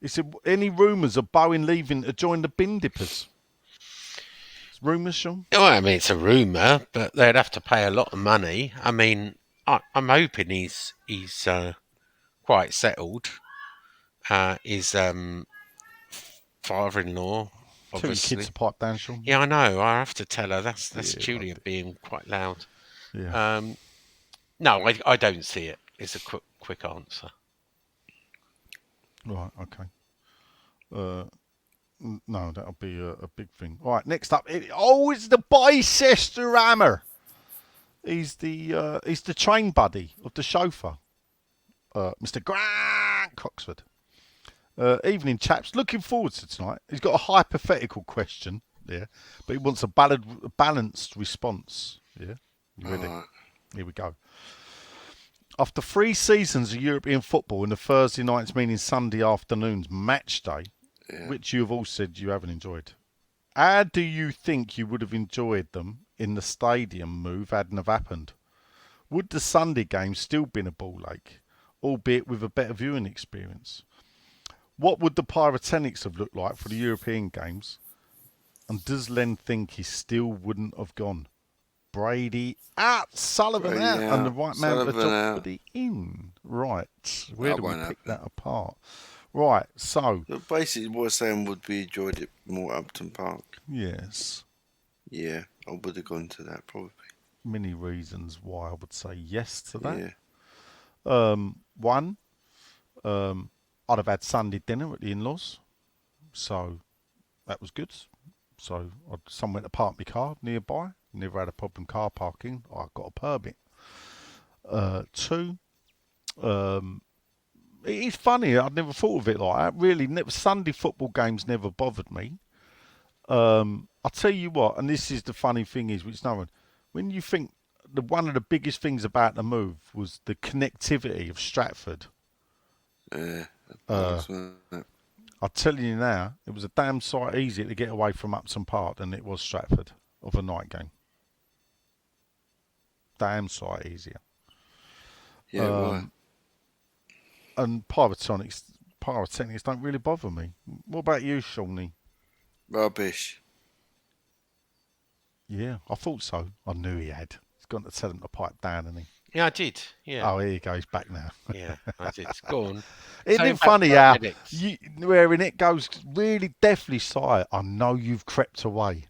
He said, any rumours of Bowen leaving to join the bin dippers? Rumours, Sean? Well, I mean, it's a rumour, but they'd have to pay a lot of money. I mean, I'm hoping he's quite settled. His father-in-law, obviously. Two kids to pipe down, Sean. Yeah, I know. I have to tell her. That's Julia being quite loud. Yeah. No, I don't see it. It's a quick answer. Right, okay. No, that'll be a big thing. All right, next up. It's the Bicester Hammer. He's the train buddy of the chauffeur, Mr. Grant Coxford. Evening, chaps. Looking forward to tonight. He's got a hypothetical question, yeah, but he wants a balanced response. Yeah, you ready? Here we go. After 3 seasons of European football in the Thursday nights, meaning Sunday afternoons, match day, which you have all said you haven't enjoyed, how do you think you would have enjoyed them in the stadium move hadn't have happened? Would the Sunday game still been a ball ache, albeit with a better viewing experience? What would the pyrotechnics have looked like for the European games? And does Len think he still wouldn't have gone? Brady out, Sullivan out, and the right man for the job for the in. Right, where do we pick that apart? Right, so basically, what I'm saying would be enjoyed it more at Upton Park. Yes. Yeah, I would have gone to that probably. Many reasons why I would say yes to that. Yeah. One, I'd have had Sunday dinner at the in-laws, so that was good. So I'd somewhere to park my car nearby. Never had a problem car parking. I got a permit. 2, it's funny. I'd never thought of it like that. Really, Sunday football games never bothered me. I'll tell you what, and this is the funny thing is, which no one, when you think one of the biggest things about the move was the connectivity of Stratford. I'll tell you now, it was a damn sight easier to get away from Upton Park than it was Stratford of a night game. Damn sight easier. Yeah, why? And pyrotechnics don't really bother me. What about you, Shawnee? Rubbish. Yeah, I thought so. I knew he had. He's gone to tell him to pipe down, hasn't he? Yeah, I did. Yeah. Oh, here you go. He's back now. Yeah, I did. Go on. Isn't it funny how wherein it goes really deathly silent? I know you've crept away.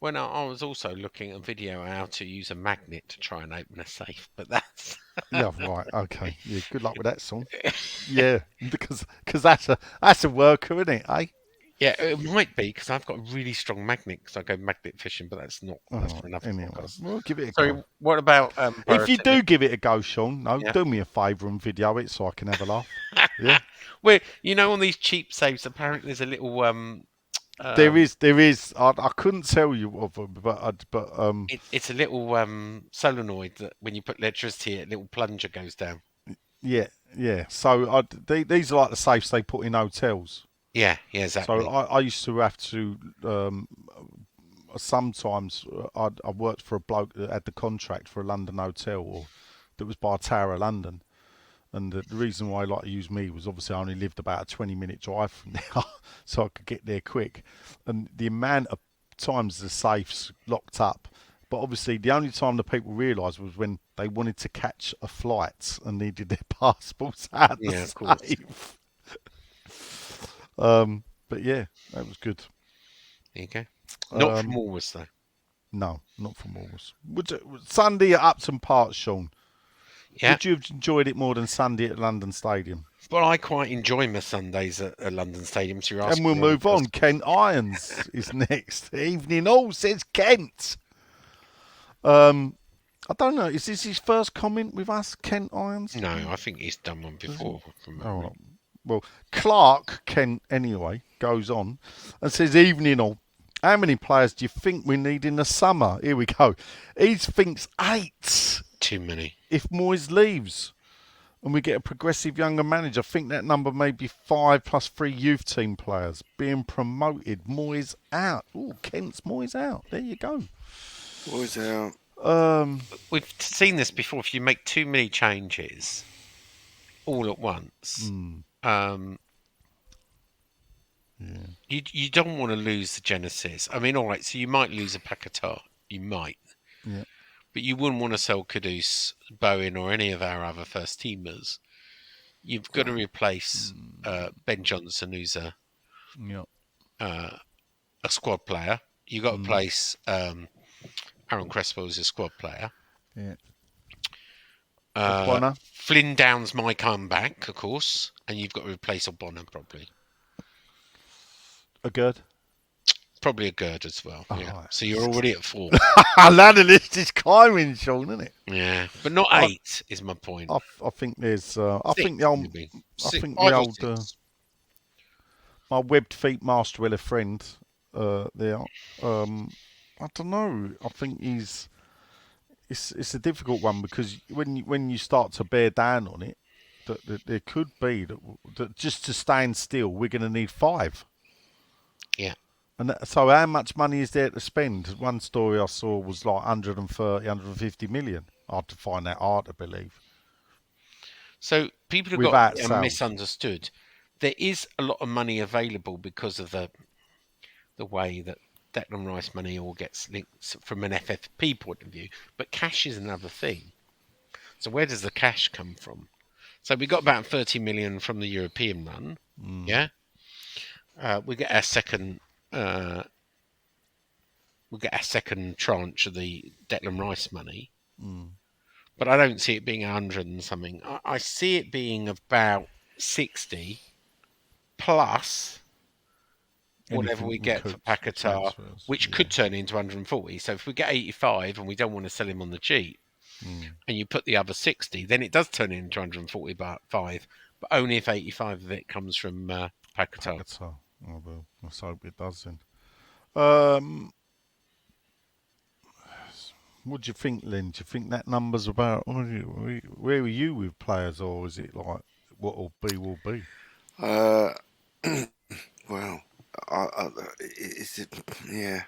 Well, no, I was also looking at a video how to use a magnet to try and open a safe, but that's... Yeah, right, okay. Yeah, good luck with that song. Yeah, because that's a worker, isn't it, eh? Yeah, it might be because I've got a really strong magnet because I go magnet fishing, but that's for another Anyway, podcast. we'll give it a So, go. what about If you Burton? do give it a go, Sean, Yeah. do me a favour and video it so I can have a laugh. Yeah. Well, on these cheap saves, apparently there's a little There is. I couldn't tell you of them, but it's a little solenoid that when you put electricity, a little plunger goes down. yeah. So these are like the safes they put in hotels. Yeah, exactly. So I used to have to sometimes I worked for a bloke that had the contract for a London hotel that was by Tower of London. And the reason why I like to use me was obviously I only lived about a 20-minute drive from there, so I could get there quick. And the amount of times the safes locked up, but obviously the only time the people realised was when they wanted to catch a flight and needed their passports out the safe. But yeah, that was good. There you go. Not from Woolworths though. No, not from Woolworths. Sunday at Upton Park, Sean. Yeah. Would you have enjoyed it more than Sunday at London Stadium? Well, I quite enjoy my Sundays at London Stadium. So you're asking. And we'll move on. Kent Irons is next. Evening all, says Kent. I don't know. Is this his first comment with us, Kent Irons? No, I think he's done one before. Oh, well, Clark, Kent anyway, goes on and says, evening all. How many players do you think we need in the summer? Here we go. He thinks 8. Too many. If Moyes leaves and we get a progressive younger manager, I think that number may be 5 plus 3 youth team players being promoted. Moyes out. Oh, Kent's Moyes out. There you go. Moyes out. We've seen this before. If you make too many changes all at once, you don't want to lose the genesis. I mean, all right, so you might lose a Paquetá. You might. Yeah. But you wouldn't want to sell Kudus, Bowen, or any of our other first teamers. You've got to replace Ben Johnson, who's a squad player. You've got to replace Aaron Crespo, who's a squad player. Yeah. Flynn Downs might come back, of course, and you've got to replace O'Bonna probably. A good. Probably a Gerd as well. Oh, yeah. right. So you're already at 4. Our ladder list is climbing, Sean, isn't it? Yeah, but not 8 is my point. I think there's. I think the old. My webbed feet master, well, a friend there. I don't know. I think it's a difficult one because when you start to bear down on it, that there could be that just to stand still, we're going to need 5. Yeah. And so how much money is there to spend? One story I saw was like 130, 150 million. Hard to find that hard to believe. So people have got misunderstood. There is a lot of money available because of the way that Declan Rice money all gets linked from an FFP point of view. But cash is another thing. So where does the cash come from? So we got about 30 million from the European run. Yeah. We get our second. We'll get a second tranche of the Declan Rice money, but I don't see it being 100 and something. I see it being about 60 plus whatever we get for Paquetá, which could turn into 140. So if we get 85 and we don't want to sell him on the cheap, and you put the other 60, then it does turn into 145, but only if 85 of it comes from Paquetá. Oh, well, let's hope it does then. What do you think, Lynn? Do you think that number's about? Where are you with players, or is it like what will be? Well, yeah.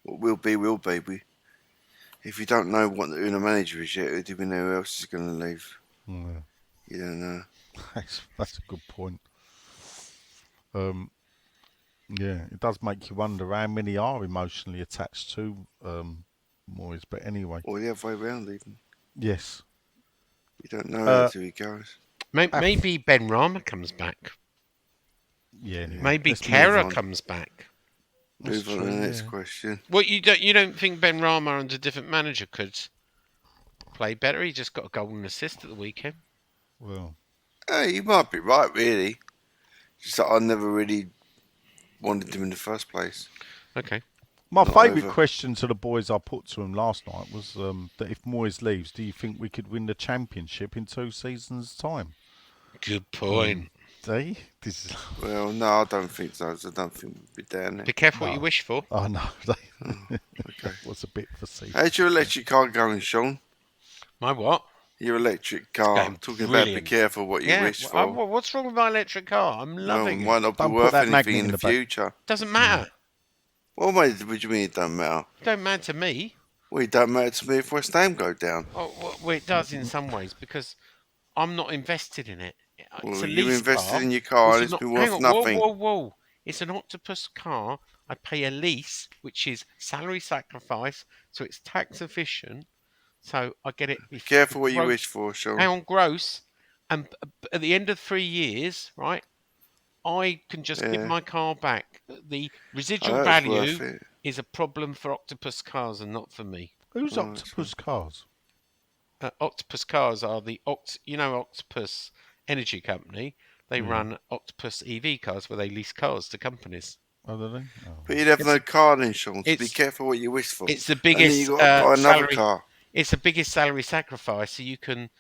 What will be. If you don't know who the manager is yet, do we know who else is going to leave? Yeah. You don't know. That's a good point. Yeah, it does make you wonder how many are emotionally attached to Moyes. But anyway. Or the other way around, even. Yes. You don't know until he goes. Maybe Ben Rama comes back. Yeah. Maybe Kera comes back. Move on to the next question. Well, you don't think Ben Rama under a different manager could play better? He just got a golden assist at the weekend. Well, you might be right, really. Just that I never really wanted him in the first place. Okay. My Not favourite over. question to the boys I put to them last night was that if Moyes leaves, do you think we could win the championship in 2 seasons' time? Good point. See? This is... Well, no, I don't think so. I don't think we'll be down there. Be careful what you wish for. Oh, no. Okay. That was a bit facetious. How's your electric car going, Sean? My what? Your electric car. going Talking brilliant. about be careful what you wish for. What's wrong with my electric car? I'm Well, loving it it. might not be Don't put worth that anything magnet in in the the back. future. Doesn't matter. Well, mate, what do you mean it don't matter? It don't matter to me. Well, it don't matter to me if West Ham go down. Oh, well, it does in some ways because I'm not invested in it. It's Well, a you lease invested car. in your car and It's it's been hang worth on, nothing. Whoa. It's an octopus car. I pay a lease, which is salary sacrifice, so it's tax efficient. So I get it. Be careful what you wish for, Sean. Hang on, gross. And at the end of 3 years, right, I can just give my car back. The residual value is a problem for octopus cars and not for me. Who's Octopus Cars? Octopus Cars are the Octopus Energy Company. They run Octopus EV cars where they lease cars to companies. Oh, do they? Oh. But you'd have no car then, Sean. So be careful what you wish for. It's the And biggest then you got to buy another salary. car. It's the biggest salary sacrifice. So you can,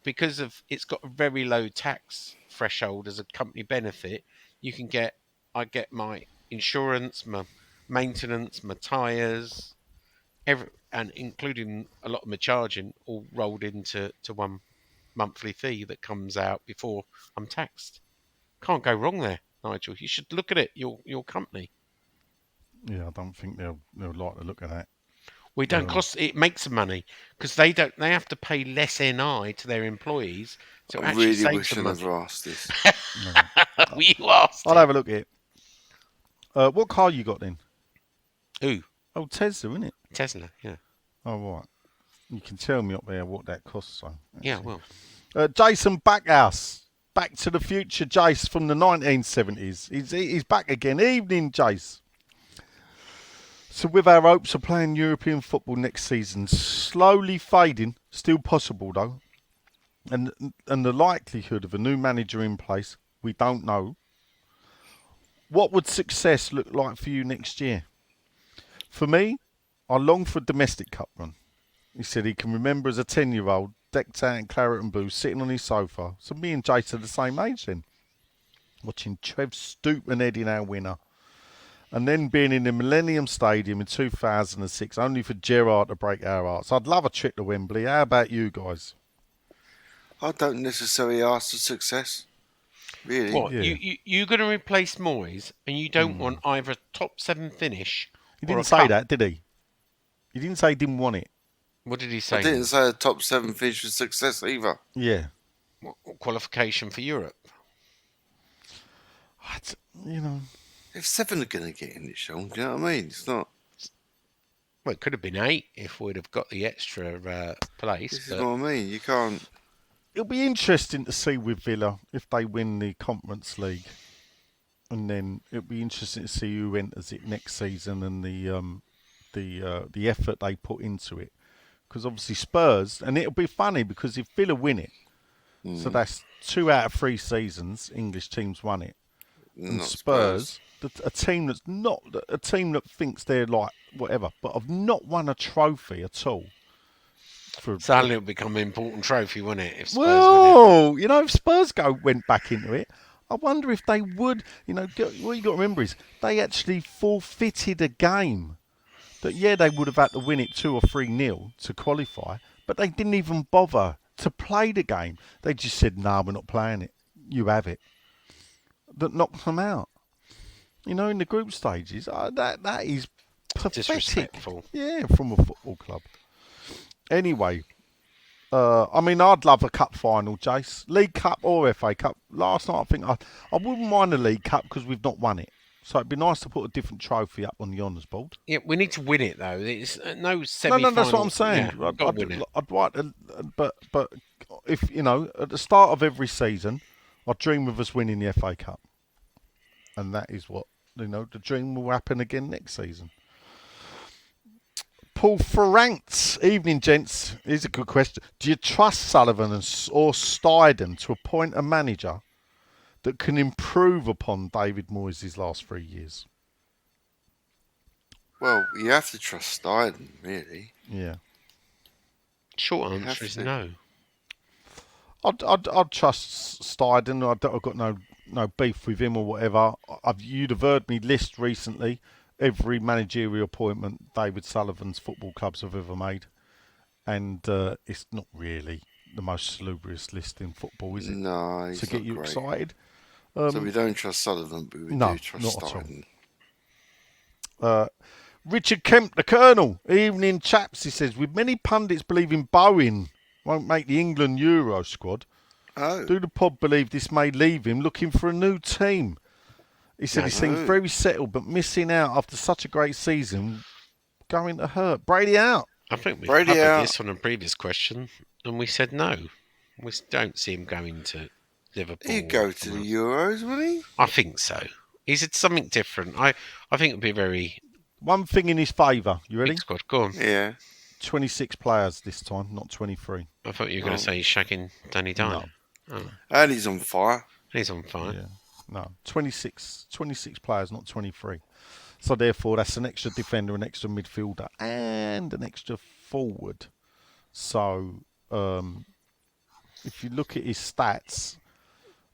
because of it's got a very low tax threshold as a company benefit. You can get. I get my insurance, my maintenance, my tyres, and including a lot of my charging, all rolled into one monthly fee that comes out before I'm taxed. Can't go wrong there, Nigel. You should look at it. Your company. Yeah, I don't think they'll like to look at that. We don't cost. It makes them money because they don't. They have to pay less NI to their employees. So I actually really save wish them I money. never asked this. You asked. I'll have a look at it. What car you got then? Who? Oh, Tesla, isn't it? Tesla. Yeah. Oh, right. You can tell me up there what that costs. So, Yeah. Well. Jason Backhouse. Back to the Future Jace from the 1970s. He's back again. Evening, Jace. So with our hopes of playing European football next season slowly fading, still possible though, and the likelihood of a new manager in place, we don't know. What would success look like for you next year? For me, I long for a domestic cup run. He said he can remember as a 10-year-old, decked out in claret and blue, sitting on his sofa. So me and Jace are the same age then. Watching Trev Stoop and Eddie Howe winner. And then being in the Millennium Stadium in 2006, only for Gerrard to break our hearts. I'd love a trip to Wembley. How about you guys? I don't necessarily ask for success. Really? What? Yeah. You're going to replace Moyes, and you don't want either a top 7 finish. He or didn't a say cup? that, did he? He didn't say he didn't want it. What did he say? I didn't say the top 7 finish was success either. Yeah. What qualification for Europe? You know. If 7 are going to get in it, Sean, do you know what I mean? It's not. Well, it could have been 8 if we'd have got the extra place. This is what I mean. You can't. It'll be interesting to see with Villa if they win the Conference League. And then it'll be interesting to see who enters it next season and the effort they put into it. Because obviously Spurs, and it'll be funny because if Villa win it, so that's 2 out of 3 seasons English teams won it. And Not Spurs, a team that's not a team that thinks they're like whatever, but have not won a trophy at all. Suddenly it'll become an important trophy, wouldn't it? If Spurs win Well, you know, if Spurs went back into it, I wonder if they would. You know, what you got to remember is they actually forfeited a game. That they would have had to win it 2 or 3-0 to qualify, but they didn't even bother to play the game. They just said, "No, we're not playing it. You have it." That knocked them out. You know, in the group stages, that is pathetic. Disrespectful. Yeah, from a football club. Anyway, I mean, I'd love a cup final, Jace. League Cup or FA Cup. Last night, I think I wouldn't mind the League Cup because we've not won it. So it'd be nice to put a different trophy up on the honours board. Yeah, we need to win it though. It's no semi-final. No, that's what I'm saying. Yeah, we've got to win it. I'd like, but if you know, at the start of every season, I dream of us winning the FA Cup, and that is what the dream will happen again next season. Paul Ferrantz, evening gents. Here's a good question. Do you trust Sullivan or Steiden to appoint a manager that can improve upon David Moyes' last 3 years? Well, you have to trust Steiden, really. Yeah. Short answer is no. I'd trust Steiden. I've got no beef with him or whatever. You'd have heard me list recently every managerial appointment David Sullivan's football clubs have ever made, and it's not really the most salubrious list in football, is it? No, he's to get not you great. excited. So we don't trust Sullivan, but we do trust Steiden. Richard Kemp, the Colonel. Evening, chaps, he says. With many pundits believing Bowen won't make the England Euro squad, do the pod believe this may leave him looking for a new team? He said he seems very settled, but missing out after such a great season going to hurt. Brady out. I think we covered this on a previous question, and we said no. We don't see him going to Liverpool. He'd go to the Euros, wouldn't he? I think so. He said something different. I think it would be very... One thing in his favour. You ready? Squad. Go on. Yeah. 26 players this time, not 23. I thought you were going to say he's shagging Danny Dyer. No. Oh. And he's on fire. He's on fire. Yeah. No, 26 players, not 23. So therefore, that's an extra defender, an extra midfielder, and an extra forward. So if you look at his stats,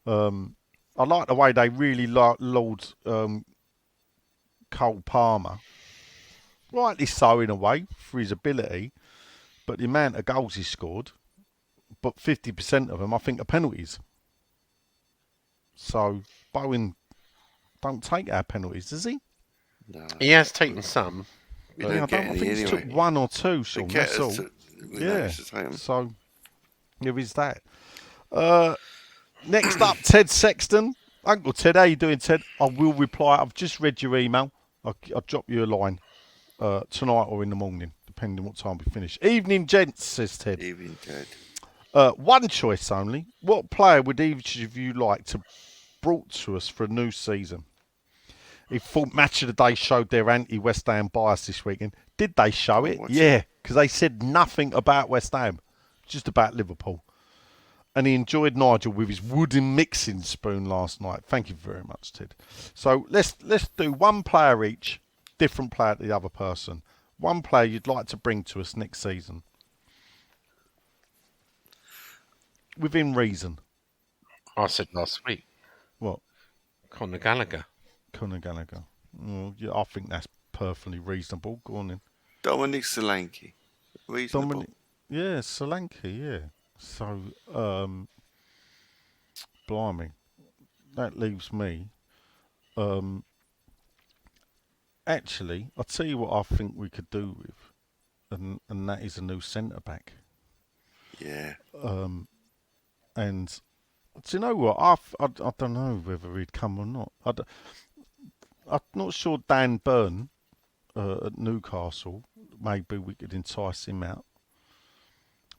I like the way they really laud Cole Palmer. Rightly so, in a way, for his ability. But the amount of goals he scored, but 50% of them, I think, are penalties. So Bowen don't take our penalties, does he? No. He has taken some. We I think he took one or two, Sean. That's all. Yeah. So there is that. Next up, Ted Sexton. Uncle Ted, how you doing, Ted? I will reply. I've just read your email. I'll drop you a line tonight or in the morning, depending on what time we finish. Evening, gents, says Ted. Evening, Ted. One choice only. What player would each of you like to brought to us for a new season? He thought Match of the Day showed their anti-West Ham bias this weekend. Did they show it? Yeah, because they said nothing about West Ham, just about Liverpool. And he enjoyed Nigel with his wooden mixing spoon last night. Thank you very much, Ted. So let's do one player each, different player to the other person. One player you'd like to bring to us next season. Within reason. I said last week. What? Conor Gallagher. Conor Gallagher. Oh, yeah, I think that's perfectly reasonable. Go on then. Dominic Solanke. Reasonable. Yeah, Solanke, yeah. So, blimey. That leaves me. Actually, I'll tell you what I think we could do with, and that is a new centre-back. Yeah. And do you know what? I don't know whether he'd come or not. I'm not sure Dan Burn at Newcastle. Maybe we could entice him out.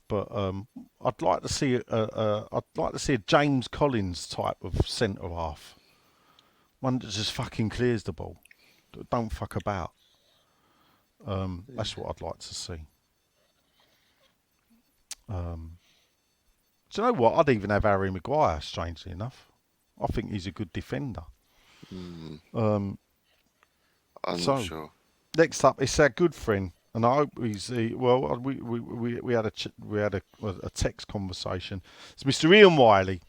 But I'd like to see a James Collins type of centre half. One that just fucking clears the ball. Don't fuck about. That's what I'd like to see. Do you know what? I'd even have Harry Maguire, strangely enough. I think he's a good defender. I'm not sure. Next up, it's our good friend, and I hope he's well. We had a text conversation. It's Mr. Ian Wiley,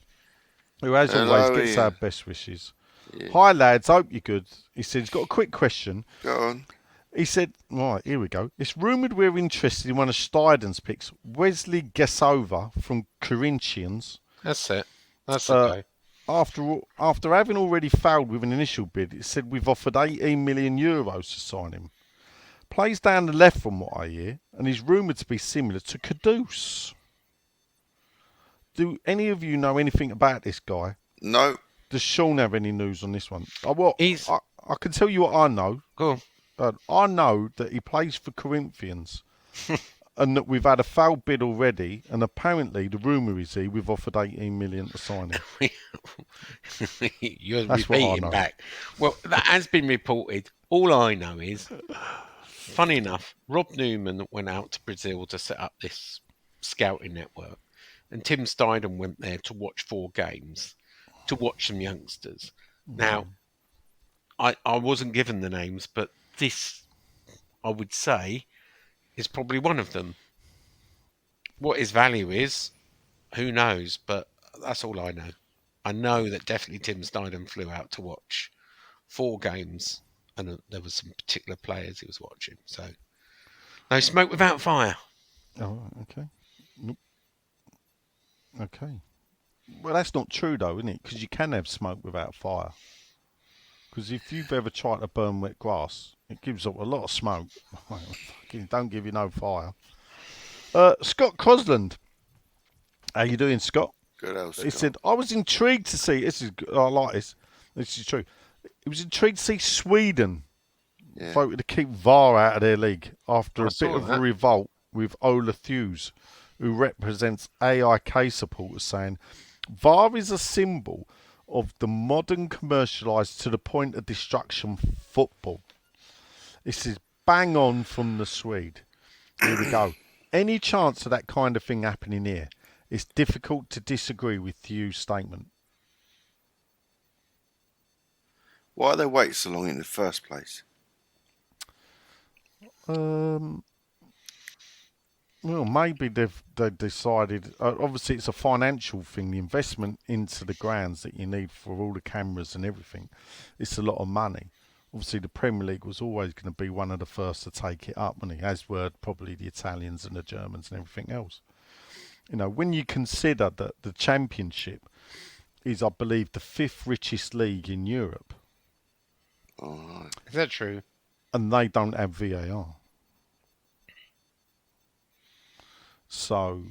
who as always gets our best wishes. Yeah. Hi lads, hope you're good. He said he's got a quick question. Go on. He said, right, here we go. It's rumoured we're interested in one of Steiden's picks, Wesley Gesova from Corinthians. That's it. That's okay. After having already failed with an initial bid, it said we've offered €18 million to sign him. Plays down the left from what I hear, and he's rumoured to be similar to Kudus. Do any of you know anything about this guy? No. Does Sean have any news on this one? I can tell you what I know. Go on. I know that he plays for Corinthians and that we've had a failed bid already, and apparently the rumour is we've offered 18 million to sign him. You're repeating back. Well, that has been reported. All I know is, funny enough, Rob Newman went out to Brazil to set up this scouting network, and Tim Steiden went there to watch 4 games to watch some youngsters. Now, I wasn't given the names, but this, I would say, is probably one of them. What his value is, who knows? But that's all I know. I know that definitely Tim Snyden flew out to watch 4 games, and there was some particular players he was watching. So, no smoke without fire. Oh, okay. Nope. Okay. Well, that's not true, though, isn't it? Because you can have smoke without fire. Because if you've ever tried to burn wet grass, it gives up a lot of smoke. Fucking don't give you no fire. Scott Crosland. How you doing, Scott? Good old Scott. He said, I was intrigued to see... I like this. This is true. He was intrigued to see Sweden voted to keep VAR out of their league after a bit of a revolt with Ola Thews, who represents AIK supporters, saying VAR is a symbol of the modern commercialised to the point of destruction football. This is bang on from the Swede. Here we go. Any chance of that kind of thing happening here? It's difficult to disagree with Thews' statement. Why do they wait so long in the first place? Well, maybe they've decided. Obviously, it's a financial thing. The investment into the grounds that you need for all the cameras and everything, it's a lot of money. Obviously, the Premier League was always going to be one of the first to take it up, and as were probably the Italians and the Germans and everything else. You know, when you consider that the Championship is, I believe, the 5th richest league in Europe. Oh, is that true? And they don't have VAR. So,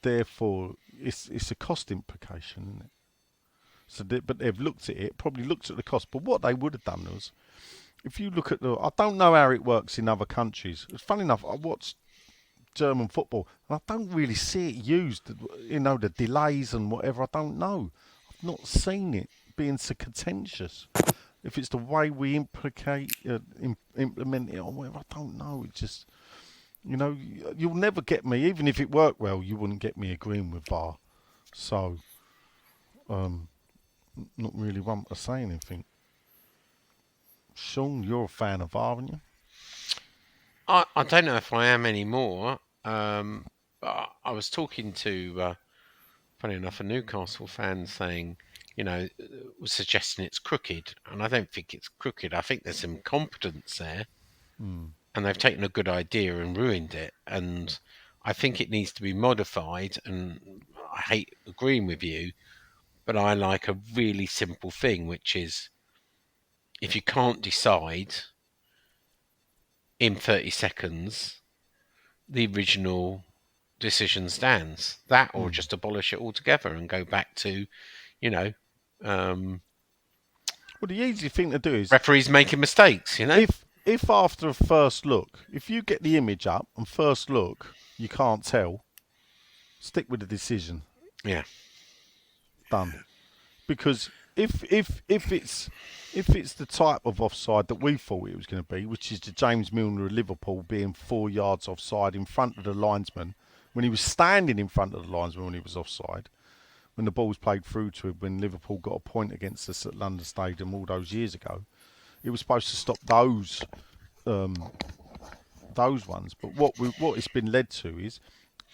therefore, it's a cost implication, isn't it? So, but they've looked at it, probably looked at the cost. But what they would have done was, if you look at I don't know how it works in other countries. It's funny enough, I watched German football, and I don't really see it used. You know, the delays and whatever. I don't know. I've not seen it being so contentious. If it's the way we implement it or whatever, I don't know. It just, you know, you'll never get me. Even if it worked well, you wouldn't get me agreeing with VAR. So, not really want to say anything. Sean, you're a fan of VAR, aren't you? I don't know if I am anymore. I was talking to, funny enough, a Newcastle fan saying, you know, was suggesting it's crooked, and I don't think it's crooked. I think there's some competence there, and they've taken a good idea and ruined it. And I think it needs to be modified. And I hate agreeing with you, but I like a really simple thing, which is if you can't decide in 30 seconds, the original decision stands. That, or just abolish it altogether and go back to, you know, well, the easy thing to do is referees making mistakes. You know, if after a first look, if you get the image up and first look you can't tell, stick with the decision. Yeah, done. Because if it's the type of offside that we thought it was going to be, which is the James Milner of Liverpool being 4 yards offside in front of the linesman, when he was standing in front of the linesman when he was offside, when the ball was played through to him, when Liverpool got a point against us at London Stadium all those years ago, it was supposed to stop those ones. But what it's been led to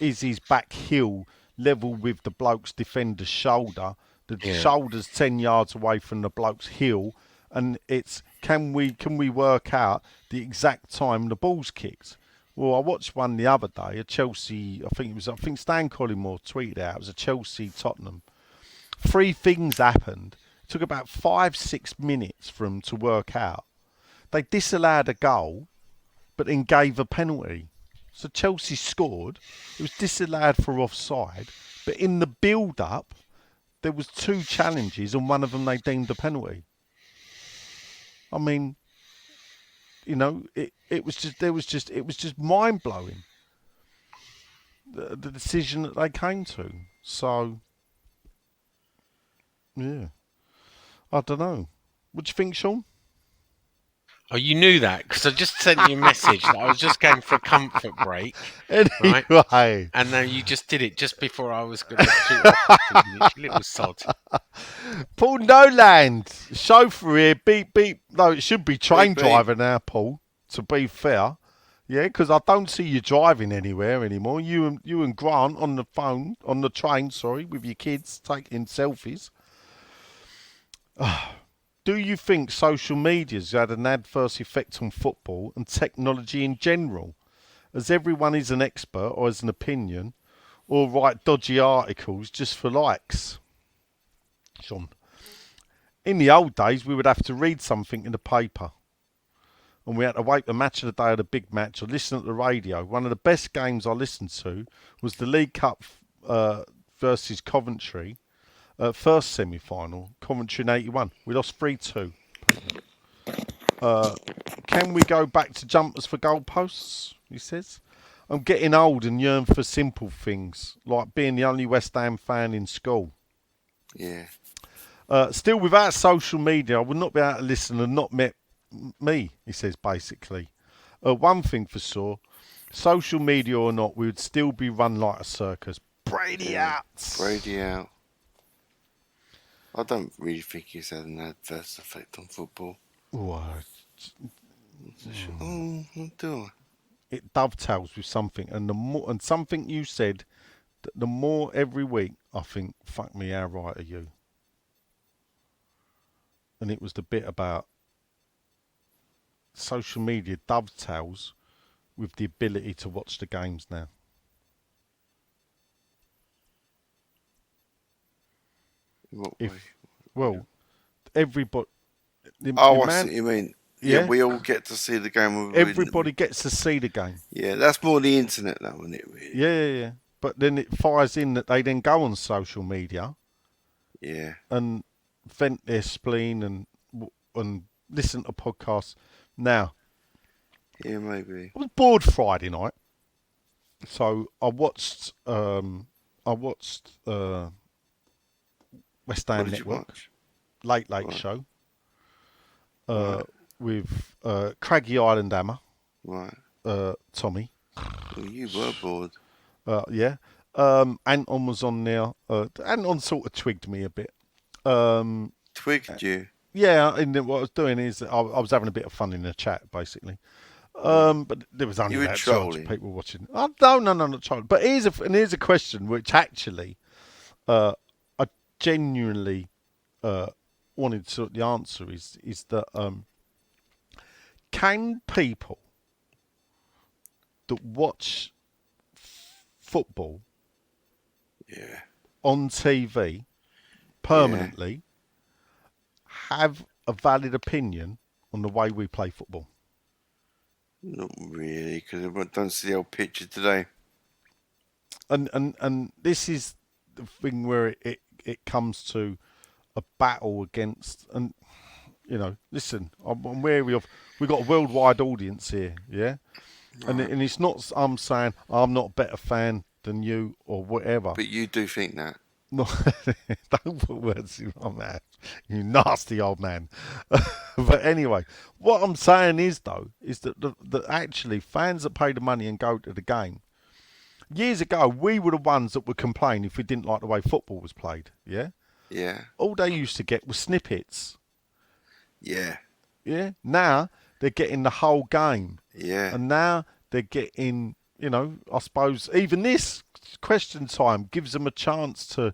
is his back heel level with the bloke's defender's shoulder. The shoulder's 10 yards away from the bloke's heel, and it's can we work out the exact time the ball's kicked? Well, I watched one the other day, a Chelsea. I think Stan Collymore tweeted out. It was a Chelsea Tottenham. 3 things happened. It took about 5-6 minutes for them to work out. They disallowed a goal, but then gave a penalty. So Chelsea scored. It was disallowed for offside, but in the build-up, there was 2 challenges, and one of them they deemed a penalty. I mean, you know, it was just mind blowing. The decision that they came to. So, yeah, I don't know. What do you think, Sean? Oh, you knew that because I just sent you a message that I was just going for a comfort break, Anyway, right? And then you just did it just before I was going to shoot off for 2 minutes, you little sod. Paul Noland, chauffeur here, beep beep. No, it should be train Beep, beep. driver now, Paul. To be fair, yeah, because I don't see you driving anywhere anymore. You and Grant on the phone, on the train, sorry, with your kids taking selfies. Do you think social media's had an adverse effect on football and technology in general? As everyone is an expert or has an opinion, or write dodgy articles just for likes? Sean. In the old days, we would have to read something in the paper. And we had to wait the match of the day of the big match or listen at the radio. One of the best games I listened to was the League Cup versus Coventry. First semi-final, Coventry in 81. We lost 3-2. Can we go back to jumpers for goalposts? He says. I'm getting old and yearn for simple things, like being the only West Ham fan in school. Yeah. Still, without social media, I would not be able to listen and not met me, he says, basically. One thing for sure, social media or not, we would still be run like a circus. Brady out. Brady out. I don't really think he's had an adverse effect on football. What? What do I? It dovetails with something, and something you said, that the more every week I think, fuck me, how right are you? And it was the bit about social media dovetails with the ability to watch the games now. In what way? Well, everybody. I see what you mean. Yeah, we all get to see the game. Everybody gets to see the game. Yeah, that's more the internet, though, isn't it? Really? Yeah. But then it fires in that they then go on social media. Yeah. And vent their spleen and listen to podcasts. Now. Yeah, maybe. I was bored Friday night, so I watched West Ham Network Late Show with Craggy Island Hammer, right? Tommy. Well, you were bored. Yeah. Anton was on there. Anton sort of twigged me a bit. Twigged you? Yeah, and what I was doing is I was having a bit of fun in the chat, basically. But there was only about 200 people watching. Oh, no, not trolling. But here's a question which actually I genuinely wanted to. The answer is that can people that watch football on TV permanently have a valid opinion on the way we play football? Not really, because I don't see the old picture today. And this is the thing where it comes to a battle against, and you know, listen, I'm wary of. We've got a worldwide audience here, yeah, right. and it's not. I'm saying I'm not a better fan than you or whatever. But you do think that. No, don't put words in my mouth, you nasty old man. But anyway, what I'm saying is that actually fans that pay the money and go to the game. Years ago, we were the ones that would complain if we didn't like the way football was played. Yeah. Yeah. All they used to get was snippets. Yeah. Yeah. Now they're getting the whole game. Yeah. And now they're getting, you know, I suppose even this question time gives them a chance to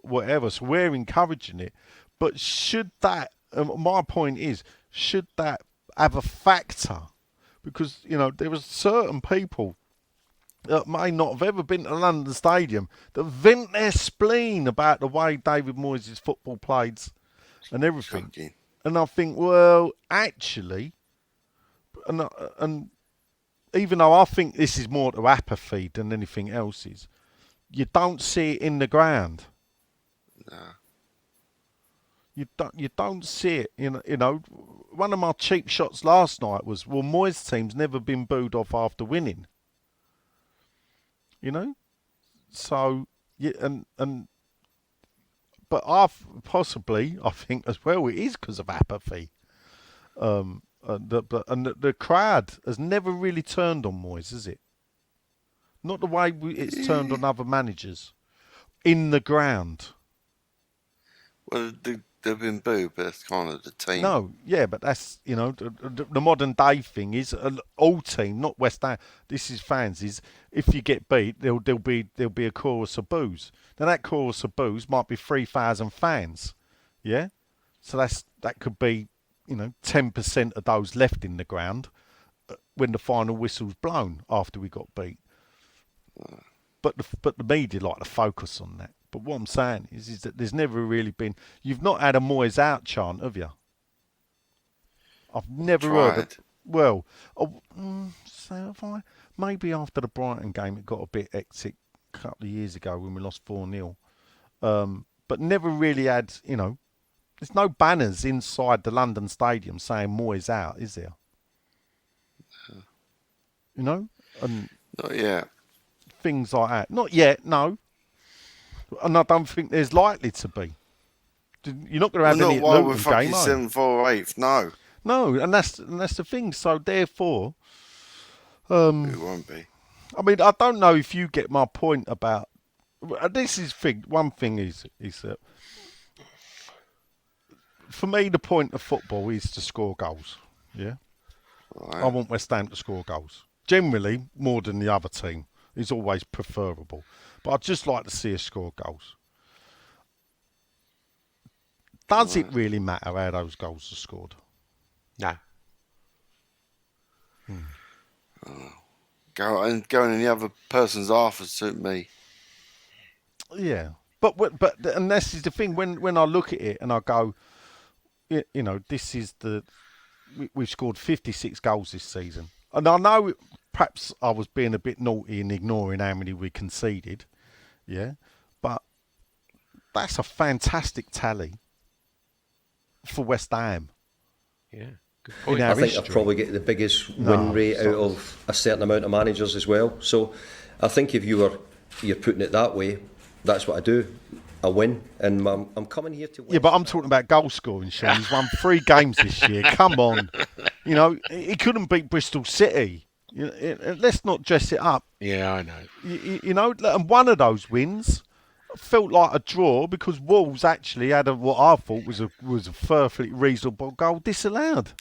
whatever. So we're encouraging it. But should that, my point is, should that have a factor? Because, you know, there are certain people that may not have ever been to London Stadium that vent their spleen about the way David Moyes' football played and everything. Shocking. And I think, well, actually, and even though I think this is more to apathy than anything else is, you don't see it in the ground. No. You don't see it. You know, one of my cheap shots last night was, well, Moyes' team's never been booed off after winning. You know, so yeah, but I think as well it is because of apathy. The crowd has never really turned on Moyes, has it? Not the way it's turned on other managers in the ground. Well, they've been booed, but that's kind of the team. No, yeah, but that's the modern day thing is all team, not West Ham. This is fans. Is if you get beat, there'll be a chorus of boos. Now that chorus of boos might be 3,000 fans, yeah. So that could be 10% of those left in the ground when the final whistle's blown after we got beat. But the media like to focus on that. But what I'm saying is that there's never really been. You've not had a Moyes out chant, have you? I've never heard it. Well, so have I. Maybe after the Brighton game, it got a bit hectic a couple of years ago when we lost 4-0. But never really had. There's no banners inside the London Stadium saying Moyes out, is there? And not yet. Things like that. Not yet, no. And I don't think there's likely to be. You're not going to have any not while Luton we're fucking game, are you? 7th or 8th, no. No, and that's the thing. So therefore, it won't be. I mean, I don't know if you get my point about this. One thing is that for me, the point of football is to score goals. Yeah, Right. I want West Ham to score goals. Generally, more than the other team is always preferable. But I'd just like to see us score goals. Does it really matter how those goals are scored? No. Going in the other person's half would suit me. Yeah, but and this is the thing. When I look at it and I go, this is we've scored 56 goals this season, and I know perhaps I was being a bit naughty and ignoring how many we conceded. Yeah, but that's a fantastic tally for West Ham. Yeah. In our I think history. they've probably get the biggest win rate out of a certain amount of managers as well. So I think if you're putting it that way, that's what I do. I win, and I'm coming here to win. Yeah, but I'm talking about goal scoring, Sean. He's won 3 games this year. Come on. He couldn't beat Bristol City. Let's not dress it up. Yeah, I know. And one of those wins felt like a draw because Wolves actually had what I thought was a perfectly reasonable goal disallowed.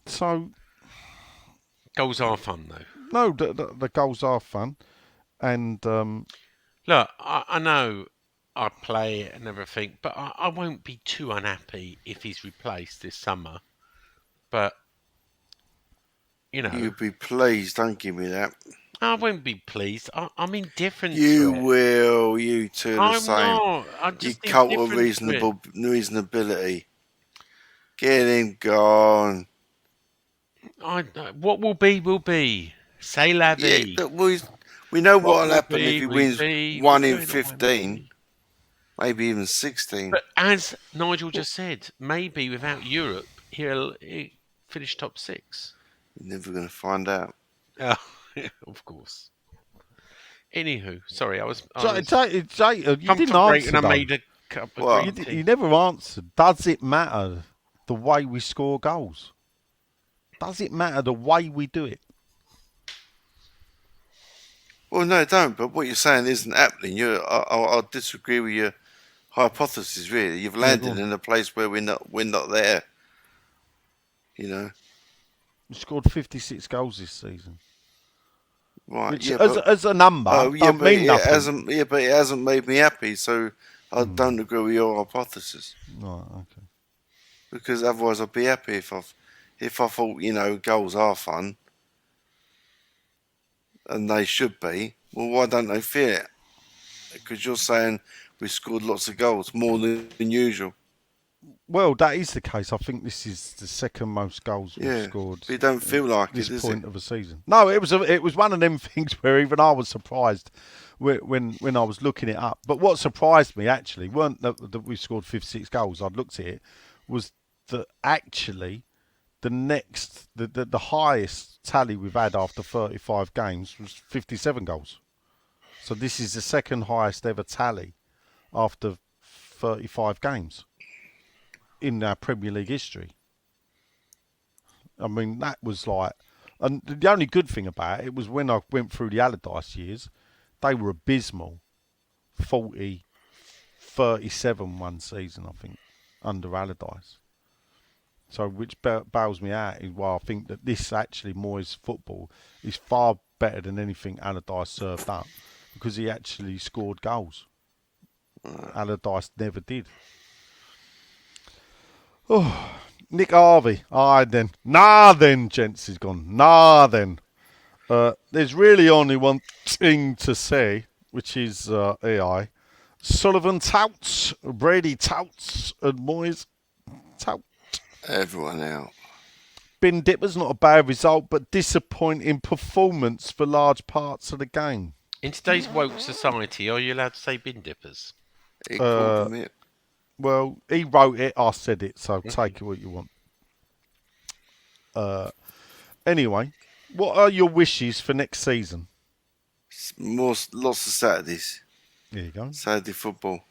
So Goals are fun, though. no, the goals are fun, and Look, I know I play it and everything, but I won't be too unhappy if he's replaced this summer. But, You'd be pleased, don't give me that. I won't be pleased. I'm indifferent You to it. will, you two are the I'm same. not. I'm You just cult of indifferent to it. reasonability. Get him gone. What will be, will be. Say la vie. Yeah, we know what'll will happen be, if he will wins be. 1 in We're going to win, 15, maybe even 16. But as Nigel just said, maybe without Europe, he'll finish top 6. You're never going to find out. Oh, of course. Anywho, sorry, I was Jay, you didn't contemplating answer. and I Though. made a cup of Well, green tea. You never answered. Does it matter the way we score goals? Does it matter the way we do it? Well, no, don't. But what you're saying isn't happening. I'll disagree with your hypothesis. Really, you've landed in a place where we're not there. We scored 56 goals this season. Right? Which, Yeah, as a number, don't mean nothing. but it hasn't made me happy. So I don't agree with your hypothesis. Right, okay. Because otherwise, I'd be happy if I thought goals are fun, and they should be. Well, why don't they feel it? Because you're saying we scored lots of goals, more than usual. Well, that is the case. I think this is the second most goals we've scored. But you don't feel like this it, is point it? of a season. No, it was one of them things where even I was surprised when I was looking it up. But what surprised me actually weren't that we scored 56 goals. I'd looked at it, was that actually the highest tally we've had after 35 games was 57 goals. So this is the second highest ever tally after 35 games. in our Premier League history. I mean, that was like... And the only good thing about it was when I went through the Allardyce years, they were abysmal. 40, 37 one season, I think, under Allardyce. So, which bails me out is why I think that this actually Moyes football is far better than anything Allardyce served up, because he actually scored goals. Allardyce never did. Oh, Nick Harvey. Nah then, gents, he's gone. Nah then. There's really only one thing to say, which is AI. Sullivan touts, Brady touts, and Moyes tout. Everyone out. Bin Dipper's not a bad result, but disappointing performance for large parts of the game. In today's woke society, are you allowed to say bin dippers? He called them it. Well, he wrote it, I said it, so take it what you want. Anyway, what are your wishes for next season? Lots of Saturdays. There you go. Saturday football.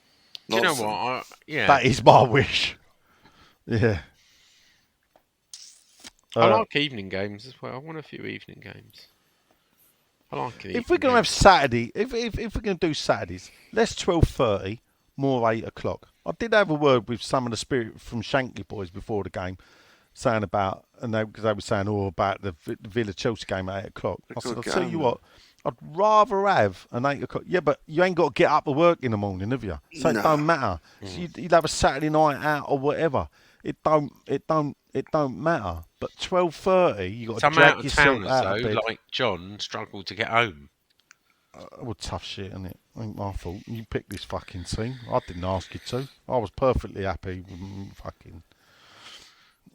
Do you know what? That is my wish. Yeah. I like evening games as well. I want a few evening games. I like it. If we're going to have Saturday, if we're going to do Saturdays, less 12:30, more 8 o'clock. I did have a word with some of the spirit from Shankly boys before the game, saying about, and because they were saying about the Villa Chelsea game at 8 o'clock. I said, I'll tell you what, I'd rather have an 8 o'clock. Yeah, but you ain't got to get up to work in the morning, have you? So it don't matter. So you'd have a Saturday night out or whatever. It don't matter. But 12:30, you got to drag yourself out of bed. Like John, struggled to get home. Well, tough shit, isn't it? Ain't my fault. You picked this fucking team. I didn't ask you to. I was perfectly happy with fucking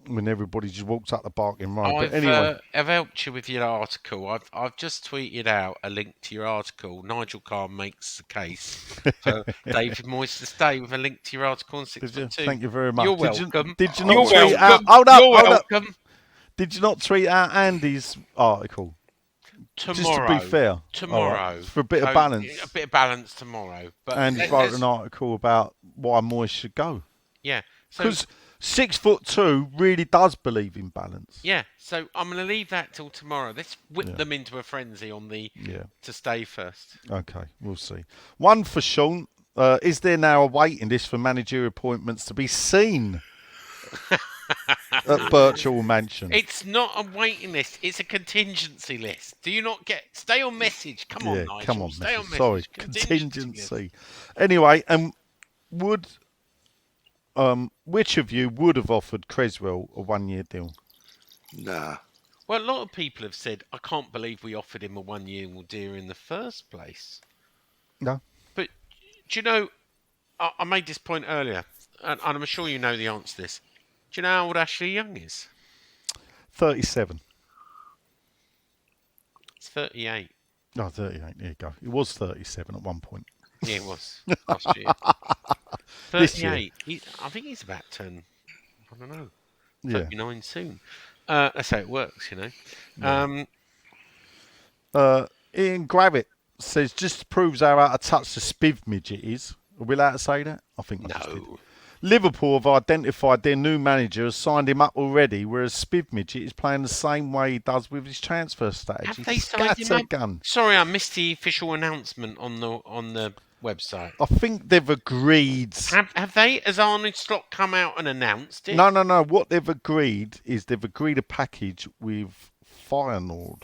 when everybody just walks up the barking road. But anyway, I've helped you with your article. I've just tweeted out a link to your article. Nigel Carr makes the case for David Moyes to stay with a link to your article on 6.2. Thank you very much. You're welcome. Did you not tweet out? Hold up. Did you not tweet out Andy's article? Tomorrow. Just to be fair. Tomorrow. Right, for a bit of balance. A bit of balance tomorrow. But and wrote an article about why Moyes should go. Yeah. Because 6'2" really does believe in balance. Yeah. So I'm going to leave that till tomorrow. Let's whip them into a frenzy on the to stay first. Okay, we'll see. One for Sean. Is there now a waiting list for managerial appointments to be seen at Birchall Mansion? It's not a waiting list. It's a contingency list. Do you not get... Stay on message. Come on, Nigel. Come on, stay on message. Sorry, contingency. Anyway, which of you would have offered Creswell a 1-year deal? Nah. Well, a lot of people have said, I can't believe we offered him a 1-year deal in the first place. No. But, do you know, I made this point earlier, and I'm sure you know the answer to this. Do you know how old Ashley Young is? 37. It's 38. No, 38. There you go. It was 37 at one point. Yeah, it was. Last year. 38. I think he's about to turn, I don't know, 39 soon. That's how it works, you know. Ian Gravitt says, just proves how out of touch the Spiv midget is. Are we allowed to say that? I think I just did. Liverpool have identified their new manager, has signed him up already, whereas Spiv midget is playing the same way he does with his transfer strategy. Have they signed him up? Sorry, I missed the official announcement on the website. I think they've agreed. Have they? Has Arne Slot come out and announced it? No. What they've agreed is they've agreed a package with Feyenoord.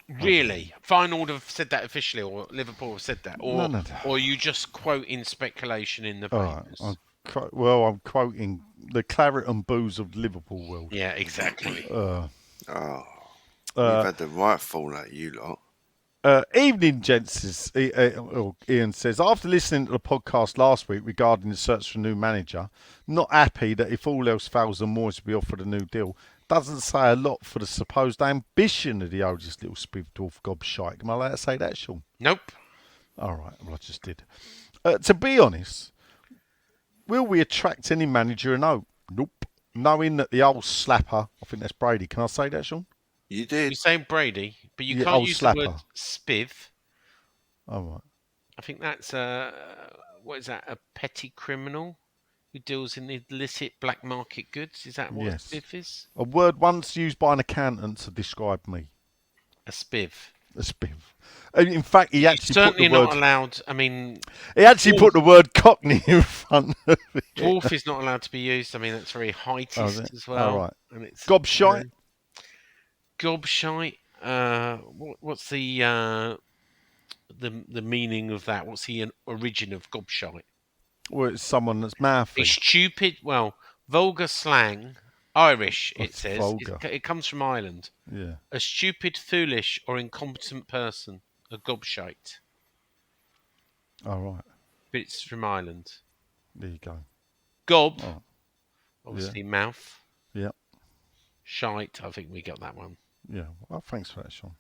Really? Feyenoord have said that officially, or Liverpool have said that? Or, No. Or are you just quoting speculation in the papers? I'm quoting the claret and booze of the Liverpool world. Yeah, exactly. You've had the right fall at you lot. Evening, gents. Ian says, after listening to the podcast last week regarding the search for a new manager, not happy that if all else fails, the Moyes will be offered a new deal. Doesn't say a lot for the supposed ambition of the oldest little spiv-dwarf gobshite. Am I allowed to say that, Sean? Nope. All right, well, I just did. To be honest, will we attract any manager? No. Nope. Knowing that the old slapper, I think that's Brady. Can I say that, Sean? You did. You say Brady, but you can't use the word spiv. Oh, right. I think that's what is that? A petty criminal? who deals in illicit black market goods. Is that what a Yes. spiv is? A word once used by an accountant to describe me. A spiv. A spiv. In fact, he actually Certainly put the word. not allowed. I mean, He actually put the word Cockney in front of it. dwarf is not allowed to be used. I mean, that's very heightist as well. Oh, right. And it's Gobshite. Gobshite. What's the meaning of that? What's the origin of gobshite? Well, it's someone that's mouthy. A stupid. Well, vulgar slang. Irish. It It's says vulgar. it comes from Ireland. Yeah. A stupid, foolish, or incompetent person. A gobshite. All right. But it's from Ireland. There you go. Gob. Oh. Obviously, mouth. Yeah. Shite. I think we got that one. Yeah. Well, thanks for that, Sean.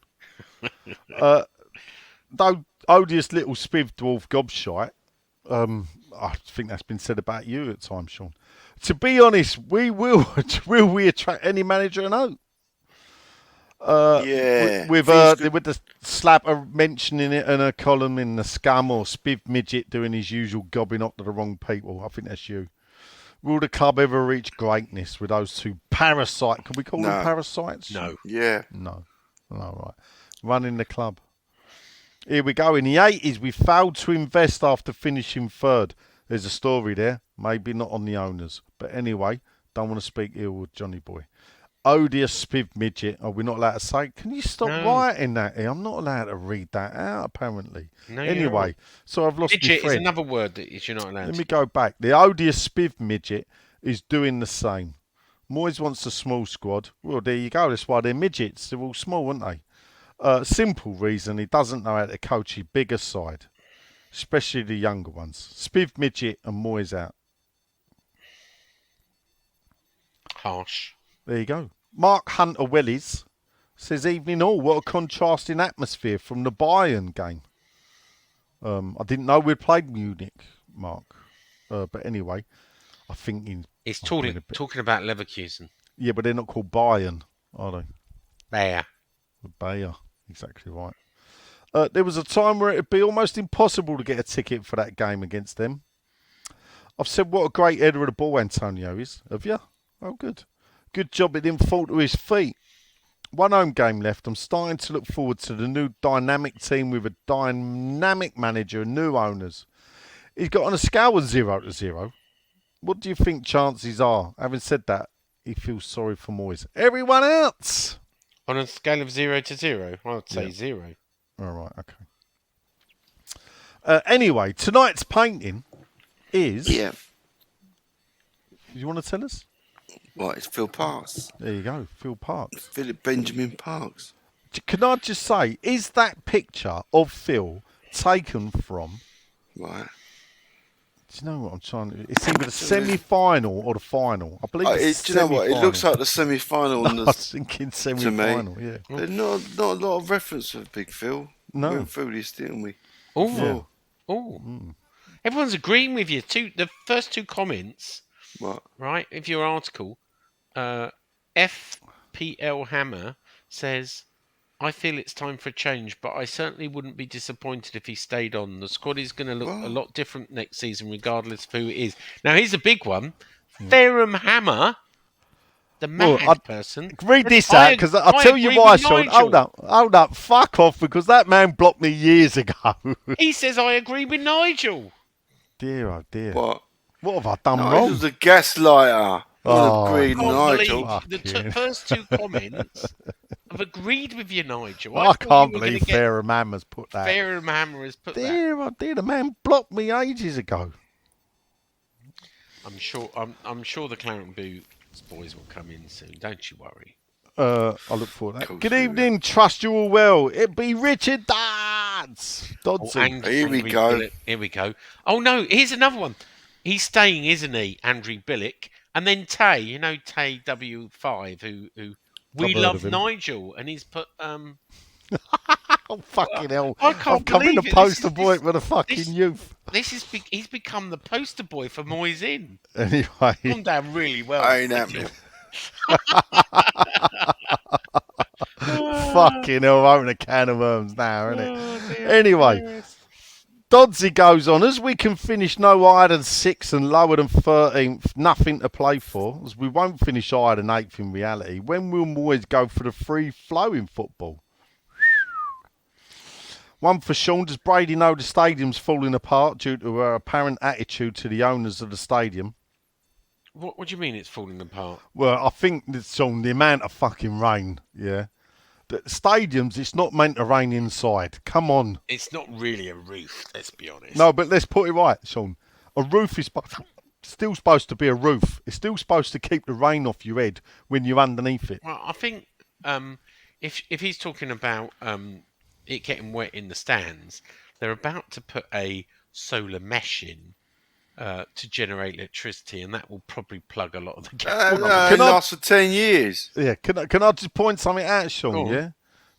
Though odious little spiv dwarf gobshite, I think that's been said about you at times, Sean. To be honest, will we attract any manager or no? Yeah. With the slapper mentioning it in a column in the Scum, or Spiv Midget doing his usual gobbing up to the wrong people. I think that's you. Will the club ever reach greatness with those two parasites? Can we call them parasites? No. Yeah. No, right. Running the club. Here we go. In the 80s, we failed to invest after finishing third. There's a story there. Maybe not on the owners. But anyway, don't want to speak ill of Johnny Boy. Odious Spiv Midget. Are we not allowed to say? Can you stop writing that here? I'm not allowed to read that out, apparently. No, anyway, so I've lost my midget thread. is another word that you're not allowed Let to. me go back. The odious Spiv Midget is doing the same. Moyes wants a small squad. Well, there you go. That's why they're midgets. They're all small, aren't they? Simple reason, he doesn't know how to coach his bigger side, especially the younger ones. Spiv Midget and Moyes out. Harsh. There you go. Mark Hunter Wellies says, evening all, what a contrasting atmosphere from the Bayern game. I didn't know we'd played Munich, Mark. But anyway, I think he's talking about Leverkusen. Yeah, but they're not called Bayern, are they? Bayer. Exactly right. There was a time where it would be almost impossible to get a ticket for that game against them. I've said what a great header of the ball Antonio is. Have you? Oh, good. Good job it didn't fall to his feet. One home game left. I'm starting to look forward to the new dynamic team with a dynamic manager and new owners. He's got on a scale of 0-0. What do you think chances are? Having said that, he feels sorry for Moyes. Everyone else! On a scale of 0-0, I would say 0. All right, okay. Anyway, tonight's painting is... Yeah. You want to tell us? Well, it's Phil Parks. There you go, Phil Parks. Philip Benjamin Parks. Can I just say, is that picture of Phil taken from... Right. Do you know what I'm trying to... It's either the semi-final or the final. I believe it's do you know what? It looks like the semi-final. I was thinking semi-final, yeah. There's not a lot of reference of Big Phil. No. We went through this, didn't we? Oh. Everyone's agreeing with you. The first two comments, What? right, of your article, FPL Hammer says, I feel it's time for a change, but I certainly wouldn't be disappointed if he stayed on. The squad is going to look a lot different next season, regardless of who it is. Now, here's a big one. Ferrum Hammer, the mad person. Read this out, because I'll tell you why, Sean. Hold up. Fuck off, because that man blocked me years ago. He says, I agree with Nigel. Dear, oh dear. What? What have I done wrong? Nigel's a gaslighter. Agreed, Nigel. The first two comments have agreed with you, Nigel. I can't believe Ferrum Hammer's put that. Ferrum Hammer has put that. Dear, oh dear, the man blocked me ages ago. I'm sure the Clarence Boots boys will come in soon. Don't you worry. I look forward to that. Good evening, trust you all well. It be Richard Dodson. Here we go. Here we go. Oh no, here's another one. He's staying, isn't he, Andrew Billick? And then Tay, you know Tay W5, who we love Nigel, and he's put Oh fucking hell! I can't I'm coming believe the it. poster boy for the fucking youth. He's become the poster boy for Moyes in. Anyway, Gone down really well. I ain't happening. Fucking hell, I'm opening a can of worms now, isn't it? Anyway, Dodsey goes on, as we can finish no higher than 6th and lower than 13th, nothing to play for, as we won't finish higher than 8th in reality, when we'll always go for the free-flowing football. One for Sean, does Brady know the stadium's falling apart due to her apparent attitude to the owners of the stadium? What do you mean it's falling apart? Well, I think it's on the amount of fucking rain, yeah. The stadiums, it's not meant to rain inside. Come on. It's not really a roof, let's be honest. No, but let's put it right, Sean. A roof is still supposed to be a roof. It's still supposed to keep the rain off your head when you're underneath it. Well, I think if he's talking about it getting wet in the stands, they're about to put a solar mesh in to generate electricity, and that will probably plug a lot of the gaps. It lasts for 10 years. Yeah, can I just point something out, Sean, yeah?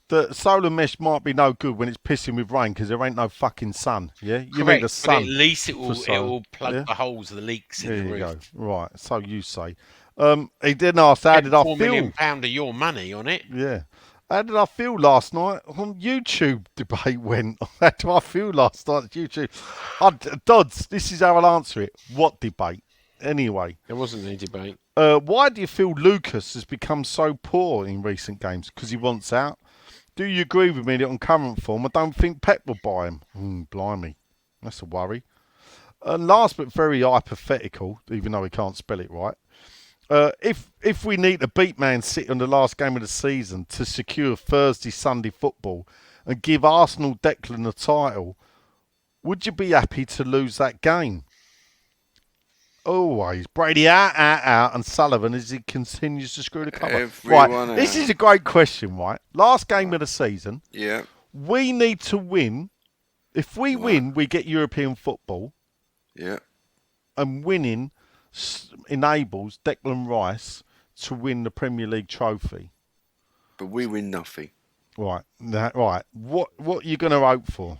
The solar mesh might be no good when it's pissing with rain because there ain't no fucking sun, yeah? You need the sun. But at least it will plug the holes, the leaks in the roof. There you go. Right, so you say. He didn't ask how did I feel. £4 million of your money on it. Yeah. How did I feel last night on YouTube debate went? How do I feel last night on YouTube? Dodds, this is how I'll answer it. What debate? Anyway. There wasn't any debate. Why do you feel Lucas has become so poor in recent games? Because he wants out? Do you agree with me that on current form, I don't think Pep will buy him? Blimey. That's a worry. And last but very hypothetical, even though he can't spell it right, if we need to beat Man City on the last game of the season to secure Thursday, Sunday football and give Arsenal Declan the title, would you be happy to lose that game? Always. Brady out, and Sullivan as he continues to screw the cover. Right, this is a great question, right? Last game of the season. Yeah. We need to win. If we win, we get European football. Yeah. And winning enables Declan Rice to win the Premier League trophy. But we win nothing. Right. Right. What are you going to hope for?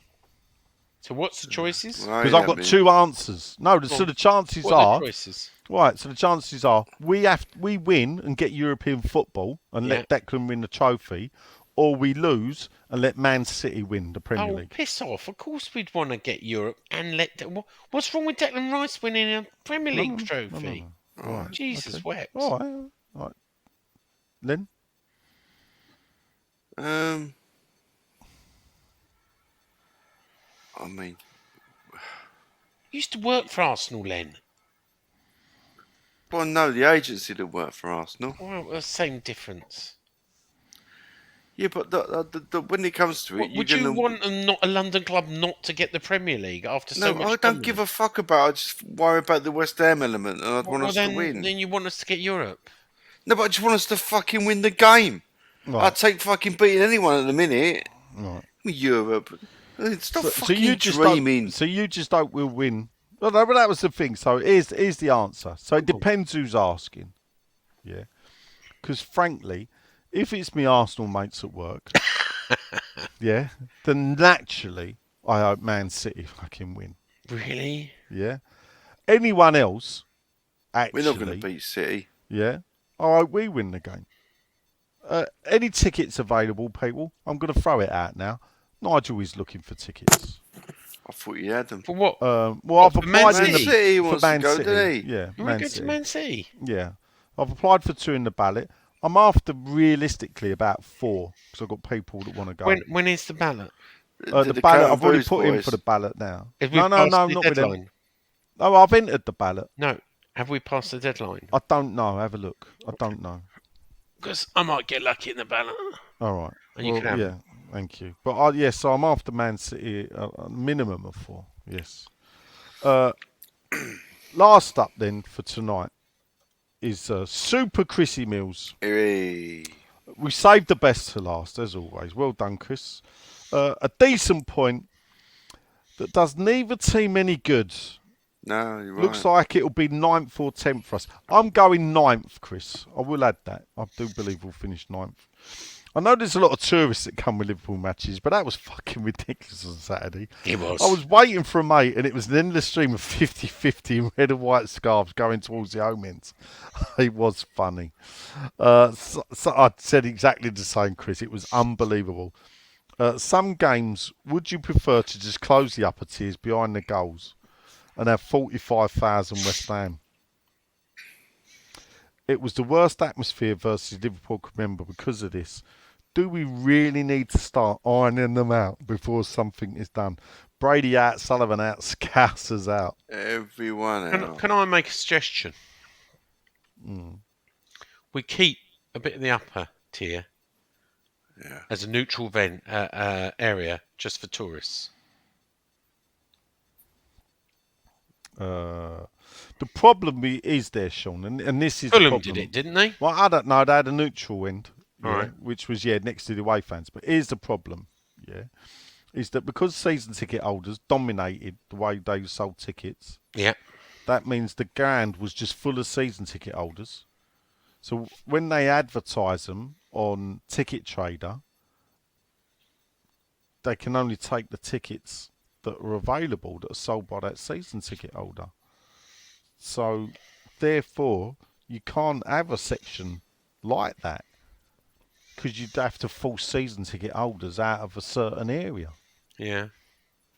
So what's the choices? Because I've got two answers. No, so the chances are... the choices? Right, so the chances are we win and get European football and let Declan win the trophy, or we lose and let Man City win the Premier League. Oh, piss off. Of course we'd want to get Europe and let... What's wrong with Declan Rice winning a Premier League trophy? No. Right, Jesus wept. All right. Len? I mean... You used to work for Arsenal, Len. Well, no, the agency that worked for Arsenal. Well, the same difference. Yeah, but when it comes to it... Would you want a London club not to get the Premier League after so much... No, I don't give a fuck about it. I just worry about the West Ham element, and I'd want us to win. Then you want us to get Europe? No, but I just want us to fucking win the game. Right. I'd take fucking beating anyone at the minute. Right. Europe. Stop So you just dreaming. So you just hope we'll win. Well, no, but that was the thing. So here's the answer. So it depends who's asking. Yeah. Because frankly, if it's me Arsenal mates at work, yeah, then naturally I hope Man City fucking win. Really? Yeah. Anyone else, actually... We're not going to beat City. Yeah. I hope we win the game. Any tickets available, people? I'm going to throw it out now. Nigel is looking for tickets. I thought you had them. For what? Well, I've applied Man City wants to go, didn't he? Yeah, You want to go to Man City? Yeah. I've applied for 2 in the ballot. I'm after realistically about 4 because I've got people that want to go. When is the ballot? The ballot, I've already put in for the ballot now. No, not with them. No, I've entered the ballot. No, have we passed the deadline? I don't know. Have a look. I don't know. Because I might get lucky in the ballot. All right. And you can have yeah, thank you. But so I'm after Man City, a minimum of 4. Yes. Last up then for tonight is Super Chrissy Mills. Hey. We saved the best to last, as always. Well done, Chris. A decent point that does neither team any good. No, you're right. Looks like it'll be 9th or 10th for us. I'm going 9th, Chris. I will add that. I do believe we'll finish 9th. I know there's a lot of tourists that come with Liverpool matches, but that was fucking ridiculous on Saturday. It was. I was waiting for a mate, and it was an endless stream of 50-50 in red and white scarves going towards the home ends. It was funny. So I said exactly the same, Chris. It was unbelievable. Some games, would you prefer to just close the upper tiers behind the goals and have 45,000 West Ham? It was the worst atmosphere versus Liverpool could remember because of this. Do we really need to start ironing them out before something is done? Brady out, Sullivan out, Scousers out. Everyone out. Can I make a suggestion? We keep a bit of the upper tier as a neutral area just for tourists. The problem is there, Sean, and this is Fulham the problem. did it, didn't they? Well, I don't know. They had a neutral end, Right. which was next to the away fans. But here's the problem, is that because season ticket holders dominated the way they sold tickets, that means the ground was just full of season ticket holders. So when they advertise them on Ticket Trader, they can only take the tickets that are available that are sold by that season ticket holder. So, therefore, you can't have a section like that because you'd have to force season ticket holders out of a certain area. Yeah.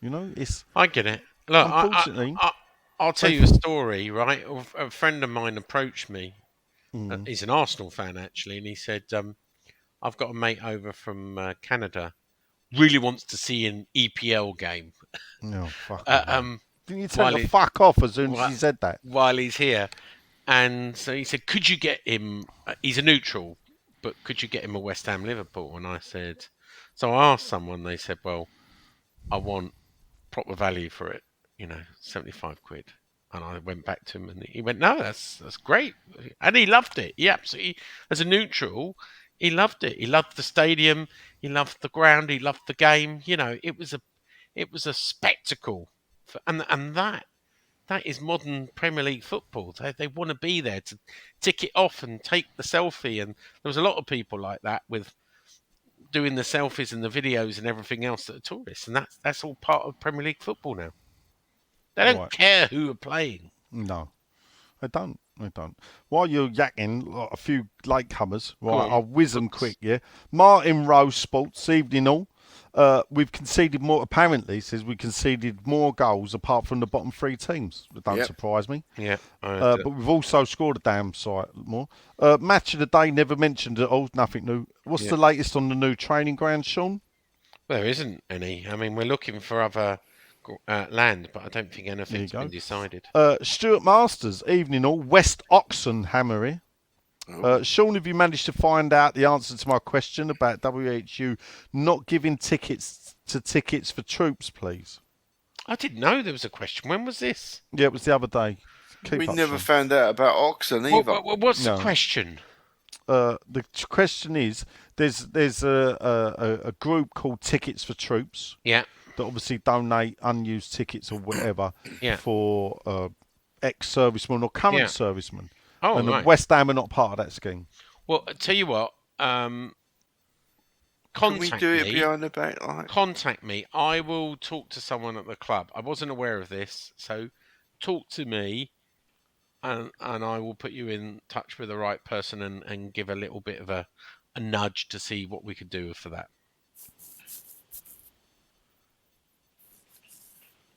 You know, it's... I get it. Look, unfortunately... I'll tell you a story, right? A friend of mine approached me. He's an Arsenal fan, actually, and he said, I've got a mate over from Canada, really wants to see an EPL game. No, fuck. Didn't you tell him to fuck off as soon as he said that? While he's here. And so he said, could you get him... he's a neutral, but could you get him a West Ham Liverpool? And I said... So I asked someone, they said, well, I want proper value for it, 75 quid. And I went back to him and he went, no, that's great. And he loved it. He absolutely, as a neutral, he loved it. He loved the stadium. He loved the ground. He loved the game. It was a spectacle. And that is modern Premier League football. They want to be there to tick it off and take the selfie. And there was a lot of people like that with doing the selfies and the videos and everything else that are tourists. And that's all part of Premier League football now. They don't care who are playing. No, they don't. While you're yakking, a few latecomers, right? I'll whiz them quick, Martin Rose Sports, evening all. We've conceded more, apparently, says we conceded more goals apart from the bottom three teams. That don't surprise me. Yeah. But we've also scored a damn sight more. Match of the day, never mentioned at all, nothing new. What's the latest on the new training ground, Sean? There isn't any. I mean, we're looking for other... land, but I don't think anything's been decided. Stuart Masters, evening all. West Oxon Hammery. Sean, have you managed to find out the answer to my question about WHO not giving tickets for troops, please? I didn't know there was a question. When was this? Yeah, it was the other day. We never found out about Oxon either. What's the question? The question is, there's a group called Tickets for Troops. Yeah. That obviously donate unused tickets or whatever for ex-servicemen or current servicemen. Oh, and right. West Ham are not part of that scheme. Well, I tell you what, Can we do it behind the back? Contact me. I will talk to someone at the club. I wasn't aware of this, so talk to me and I will put you in touch with the right person and give a little bit of a nudge to see what we could do for that.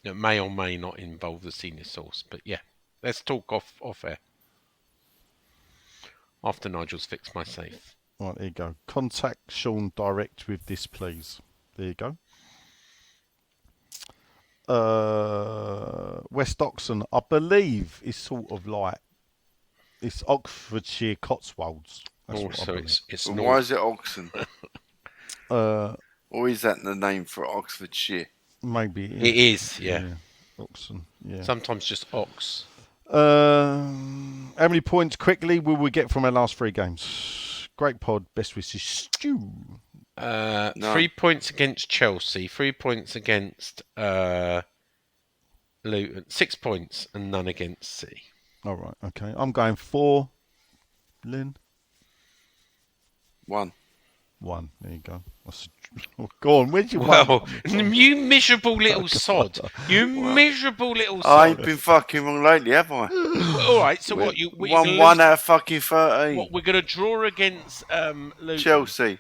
It may or may not involve the senior source, but let's talk off air. After Nigel's fixed my safe. Right, there you go. Contact Sean direct with this, please. There you go. West Oxon, I believe, is sort of like it's Oxfordshire Cotswolds. It's north. Why is it Oxon? Or is that the name for Oxfordshire? Maybe it is. Yeah. Oxon. Yeah. Sometimes just Ox. How many points quickly will we get from our last 3 games? Great pod. Best wishes, Stu. 3 points against Chelsea. 3 points against Luton. 6 points and none against City. All right. Okay. I'm going 4. Lynn. 1. There you go. Go on, where'd you you miserable little sod. Miserable little sod. I ain't been fucking wrong lately, have I? All right, so what? You 1 out of fucking 13. What, we're going to draw against Luton? Chelsea.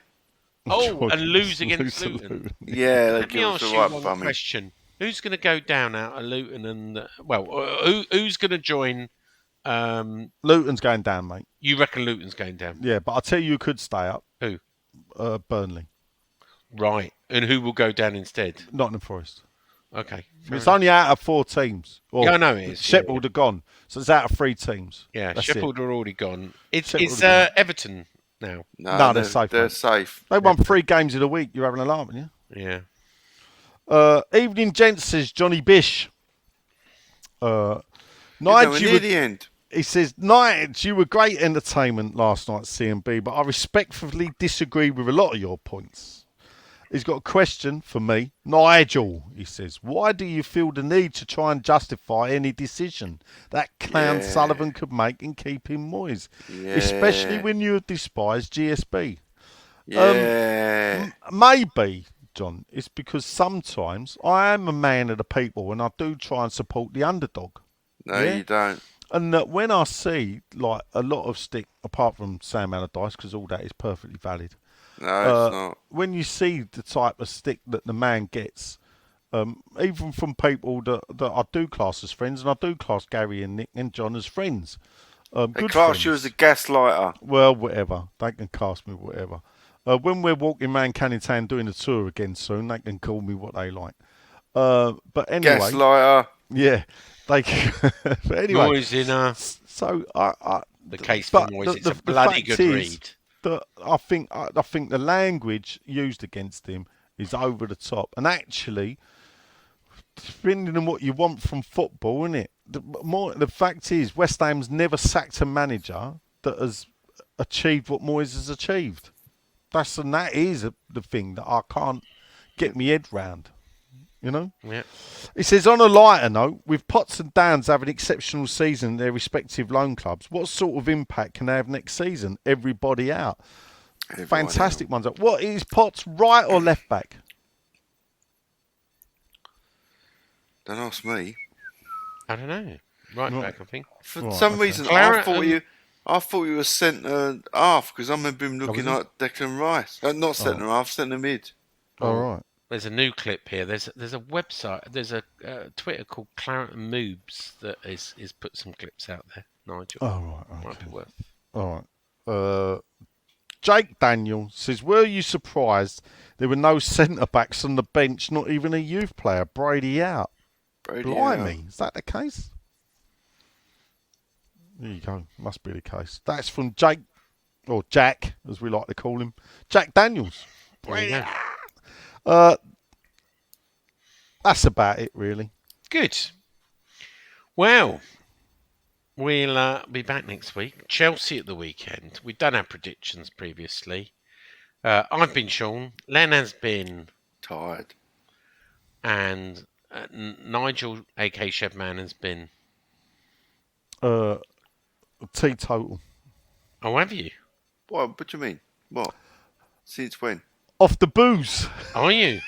Oh, and lose against Lose to Luton. Yeah, they Let me give us ask the you right one bummy. question. Who's going to go down out of Luton and... who's going to join... Luton's going down, mate. You reckon Luton's going down? Yeah, but I'll tell you who could stay up. Who? Burnley. Right. And who will go down instead? Nottingham Forest. Okay. It's only out of 4 teams. Yeah, I know it is. Sheffield are gone. So it's out of 3 teams. Yeah, That's Sheffield it. are already gone. It's Sheffield Everton now. No, they're safe. They're mate. safe. They won 3 games in a week. You're having a laugh, aren't you? Yeah. Evening, gents, says Johnny Bish. We're Nigel, near the end. he says, Nigel, you were great entertainment last night at CMB, but I respectfully disagree with a lot of your points. He's got a question for me. Nigel, he says, why do you feel the need to try and justify any decision that clown Sullivan could make in keeping Moyes? Yeah. Especially when you despise GSB. Yeah. Maybe, John, it's because sometimes I am a man of the people and I do try and support the underdog. No, you don't. And that when I see like a lot of stick, apart from Sam Allardyce, because all that is perfectly valid. No, it's not. When you see the type of stick that the man gets, even from people that I do class as friends, and I do class Gary and Nick and John as friends. They Good class friends. you as a gaslighter. Well, whatever. They can cast me whatever. When we're walking around Canning Town doing a tour again soon, they can call me what they like. But anyway, Gaslighter. yeah, they. But anyway, Moyes in so the case for Moyes. It's a bloody good read. That I think the language used against him is over the top, and actually, depending on what you want from football, isn't it? The fact is, West Ham's never sacked a manager that has achieved what Moyes has achieved. That is the thing that I can't get my head round. You know? Yeah. He says, on a lighter note, with Potts and Downs having exceptional season in their respective loan clubs, what sort of impact can they have next season? Everybody out. Fantastic ones. What is Potts, right or left back? Don't ask me. I don't know. Right back, I think. For some reason, Clara I thought you were centre half because I remember him looking like Declan Rice. Not centre half, centre mid. All right. There's a new clip here. There's a website. There's a Twitter called Claret and Moobs that is put some clips out there. Nigel. Oh, right. Okay. Might be worth. All right. Jake Daniel says, were you surprised there were no centre-backs on the bench, not even a youth player? Brady out. Blimey, is that the case? There you go. Must be the case. That's from Jake, or Jack, as we like to call him. Jack Daniels. Brady out. That's about it, really. Good. Well, we'll be back next week. Chelsea at the weekend. We've done our predictions previously. I've been Sean. Len has been tired. And Nigel, a.k.a. Chefman, has been... teetotal. Oh, have you? What do you mean? What? Since when? Off the booze. Are you?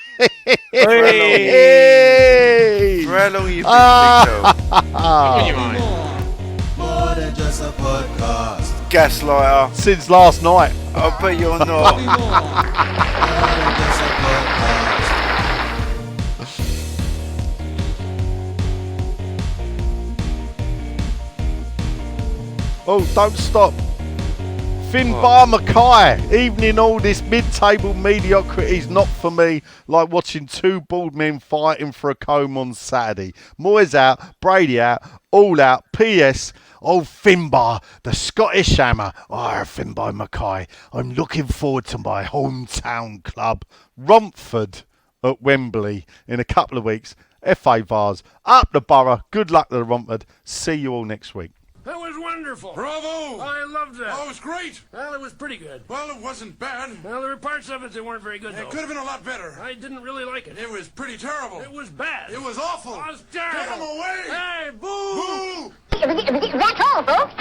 Hey! For how long have you been teetotal? More than just a podcast. Gaslighter. Since last night. I bet you're not. More than just a podcast. Oh, don't stop. Finbar Mackay, evening all this mid-table mediocrity is not for me, like watching 2 bald men fighting for a comb on Saturday. Moyes out, Brady out, all out. P.S. Old Finbar, the Scottish hammer. Finbar Mackay, I'm looking forward to my hometown club, Romford, at Wembley in a couple of weeks. FA Vars, up the borough. Good luck to the Romford. See you all next week. That was wonderful. Bravo! I loved that. Oh, it was great. Well, it was pretty good. Well, it wasn't bad. Well, there were parts of it that weren't very good, though. It could have been a lot better. I didn't really like it. It was pretty terrible. It was bad. It was awful. It was terrible. Get him away! Hey, boo! Boo! That's all, folks.